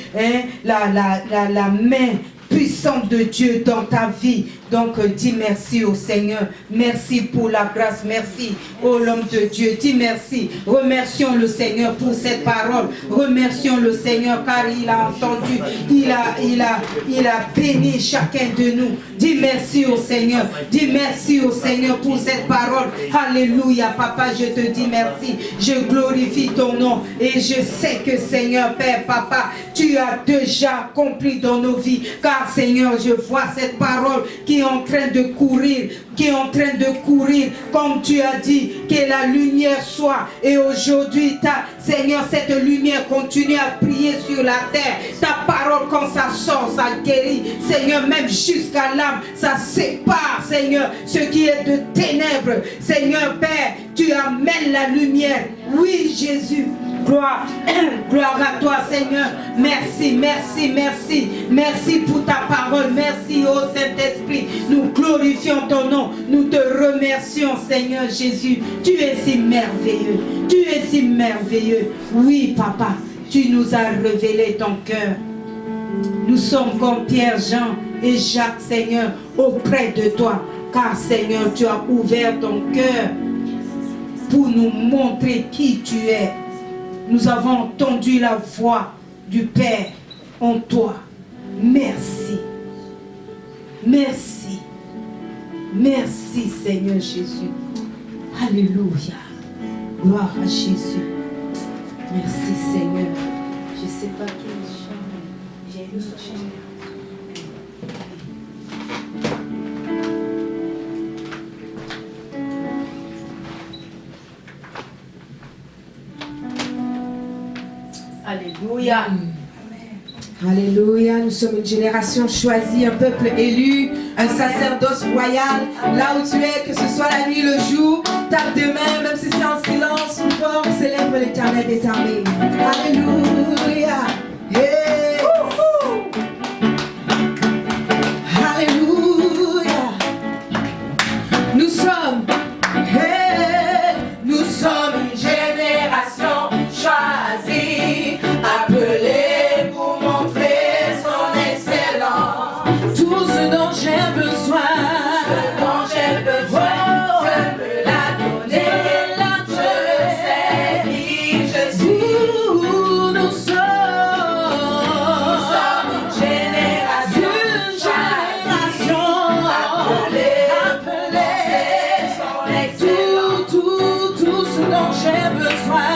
[SPEAKER 3] la main puissante de Dieu dans ta vie. Donc dis merci au Seigneur, merci pour la grâce, merci au l'homme de Dieu, dis merci, remercions le Seigneur pour cette parole, remercions le Seigneur car il a entendu, il a béni chacun de nous. Dis merci au Seigneur, dis merci au Seigneur pour cette parole. Alléluia papa, je te dis merci, je glorifie ton nom et je sais que Seigneur Père Papa, tu as déjà accompli dans nos vies, car Seigneur je vois cette parole qui est en train de courir, comme tu as dit, que la lumière soit. Et aujourd'hui, Seigneur, cette lumière continue à briller sur la terre. Ta parole, quand ça sort, ça guérit. Seigneur, même jusqu'à l'âme, ça sépare, Seigneur, ce qui est de ténèbres. Seigneur Père, tu amènes la lumière. Oui, Jésus. Gloire, gloire à toi Seigneur, merci, merci, merci, merci pour ta parole, merci ô Saint-Esprit, nous glorifions ton nom, nous te remercions Seigneur Jésus, tu es si merveilleux, tu es si merveilleux, oui papa, tu nous as révélé ton cœur, nous sommes comme Pierre, Jean et Jacques Seigneur, auprès de toi, car Seigneur tu as ouvert ton cœur pour nous montrer qui tu es. Nous avons entendu la voix du Père en toi. Merci. Merci. Merci Seigneur Jésus. Alléluia. Gloire à Jésus. Merci Seigneur. Je ne sais pas quel chant. J'ai une chant. Alléluia.
[SPEAKER 6] Alléluia, nous sommes une génération choisie, un peuple élu, un sacerdoce royal. Là où tu es, que ce soit la nuit, le jour, tape des mains, même si c'est en silence ou fort, célèbre l'Éternel des armées. Alléluia. Yeah. Alléluia. Nous sommes une génération choisie, appelée pour montrer son excellence. Tout ce dont j'ai besoin, je me l'a donné, je le sais qui je suis. Nous sommes une génération appelée son excellence. Tout ce dont j'ai besoin.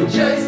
[SPEAKER 6] Je sais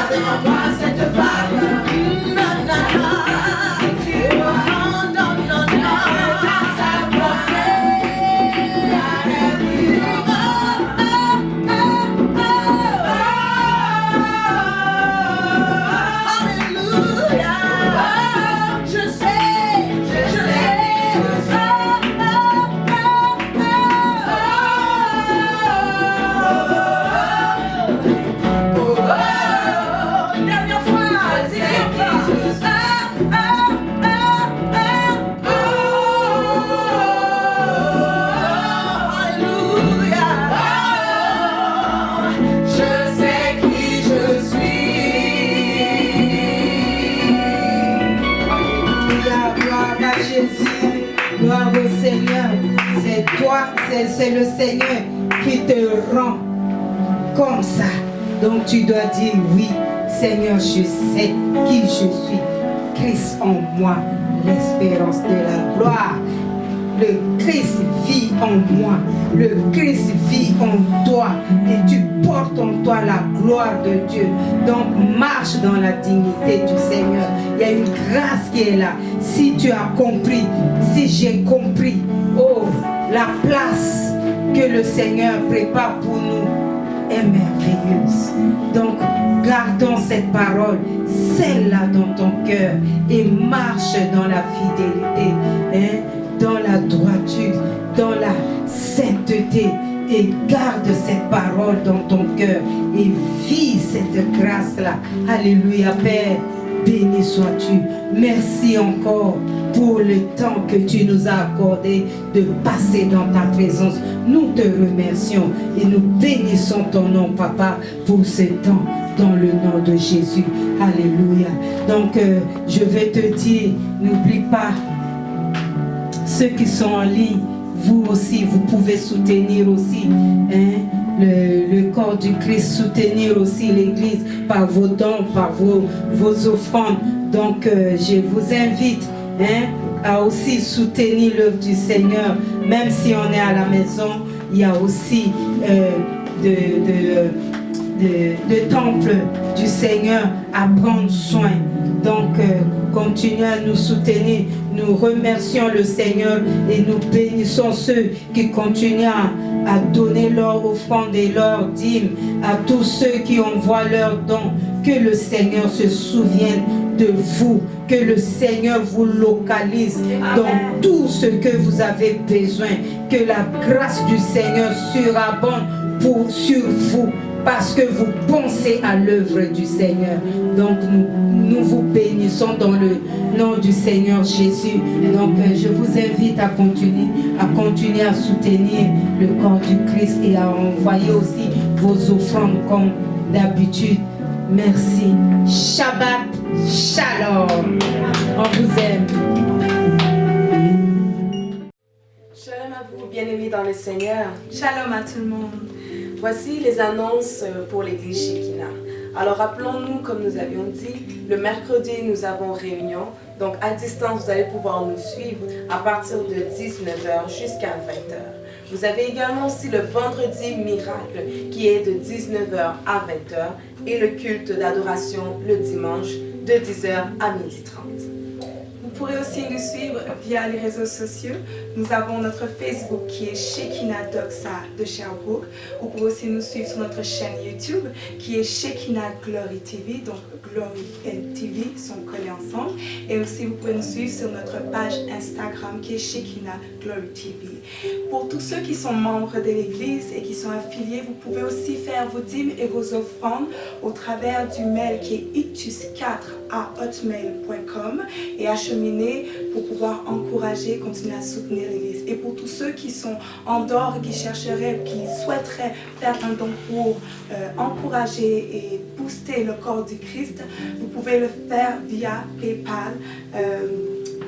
[SPEAKER 6] garde en moi cette vague. Non, non, non. Non, non, non. Ça Alléluia. Je sais. Une dernière fois, Alléluia. Je sais qui je suis.
[SPEAKER 3] Gloire à Jésus, gloire au Seigneur. C'est toi, c'est le Seigneur qui te rend comme ça. Donc tu dois dire oui, Seigneur, je sais qui je suis. Christ en moi, l'espérance de la gloire. Le Christ vit en moi, le Christ vit en toi et tu portes en toi la gloire de Dieu. Donc marche dans la dignité du Seigneur. Il y a une grâce qui est là. Si tu as compris, si j'ai compris, oh, la place que le Seigneur prépare pour nous est merveilleuse. Donc gardons cette parole, celle-là dans ton cœur et marche dans la fidélité, hein, dans la droiture, dans la sainteté et garde cette parole dans ton cœur et vis cette grâce-là. Alléluia, Père, béni sois-tu. Merci encore pour le temps que tu nous as accordé de passer dans ta présence. Nous te remercions et nous bénissons ton nom, Papa, pour ce temps dans le nom de Jésus. Alléluia. Donc, je vais te dire, n'oublie pas, ceux qui sont en ligne, vous aussi, vous pouvez soutenir aussi, hein, le corps du Christ, soutenir aussi l'Église par vos dons, par vos offrandes. Donc, je vous invite, hein, à aussi soutenir l'œuvre du Seigneur. Même si on est à la maison, il y a aussi de temple du Seigneur à prendre soin. Donc, continuez à nous soutenir. Nous remercions le Seigneur et nous bénissons ceux qui continuent à donner leur offrande et leur dîme, à tous ceux qui envoient leurs dons. Que le Seigneur se souvienne de vous, que le Seigneur vous localise dans tout ce que vous avez besoin, que la grâce du Seigneur surabonde sur vous, parce que vous pensez à l'œuvre du Seigneur. Donc nous vous bénissons dans le nom du Seigneur Jésus. Donc je vous invite à continuer à soutenir le corps du Christ et à envoyer aussi vos offrandes comme d'habitude. Merci. Shabbat Shalom. On vous aime.
[SPEAKER 7] Shalom à vous, bien-aimés dans le Seigneur.
[SPEAKER 8] Shalom à tout le monde.
[SPEAKER 7] Voici les annonces pour l'église Shekinah. Alors rappelons-nous, comme nous avions dit, le mercredi nous avons réunion. Donc à distance, vous allez pouvoir nous suivre à partir de 19h jusqu'à 20h. Vous avez également aussi le vendredi miracle qui est de 19h à 20h et le culte d'adoration le dimanche de 10h à 12h30.
[SPEAKER 8] Vous pourrez aussi nous suivre via les réseaux sociaux. Nous avons notre Facebook qui est Shekinah Doxa de Sherbrooke. Vous pouvez aussi nous suivre sur notre chaîne YouTube qui est Shekinah Glory TV. Donc Glory et TV sont collés ensemble. Et aussi vous pouvez nous suivre sur notre page Instagram qui est Shekinah Glory TV. Pour tous ceux qui sont membres de l'église et qui sont affiliés, vous pouvez aussi faire vos dîmes et vos offrandes au travers du mail qui est itus4@hotmail.com et acheminer pour pouvoir encourager, continuer à soutenir l'église. Et pour tous ceux qui sont en dehors et qui chercheraient, qui souhaiteraient faire un don pour encourager et booster le corps du Christ, vous pouvez le faire via PayPal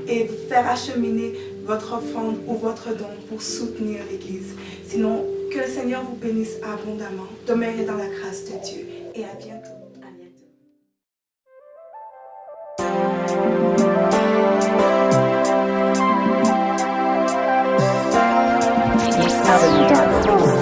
[SPEAKER 8] et faire acheminer votre offrande ou votre don pour soutenir l'église. Sinon, que le Seigneur vous bénisse abondamment. Demeurez dans la grâce de Dieu et à bientôt.
[SPEAKER 9] www.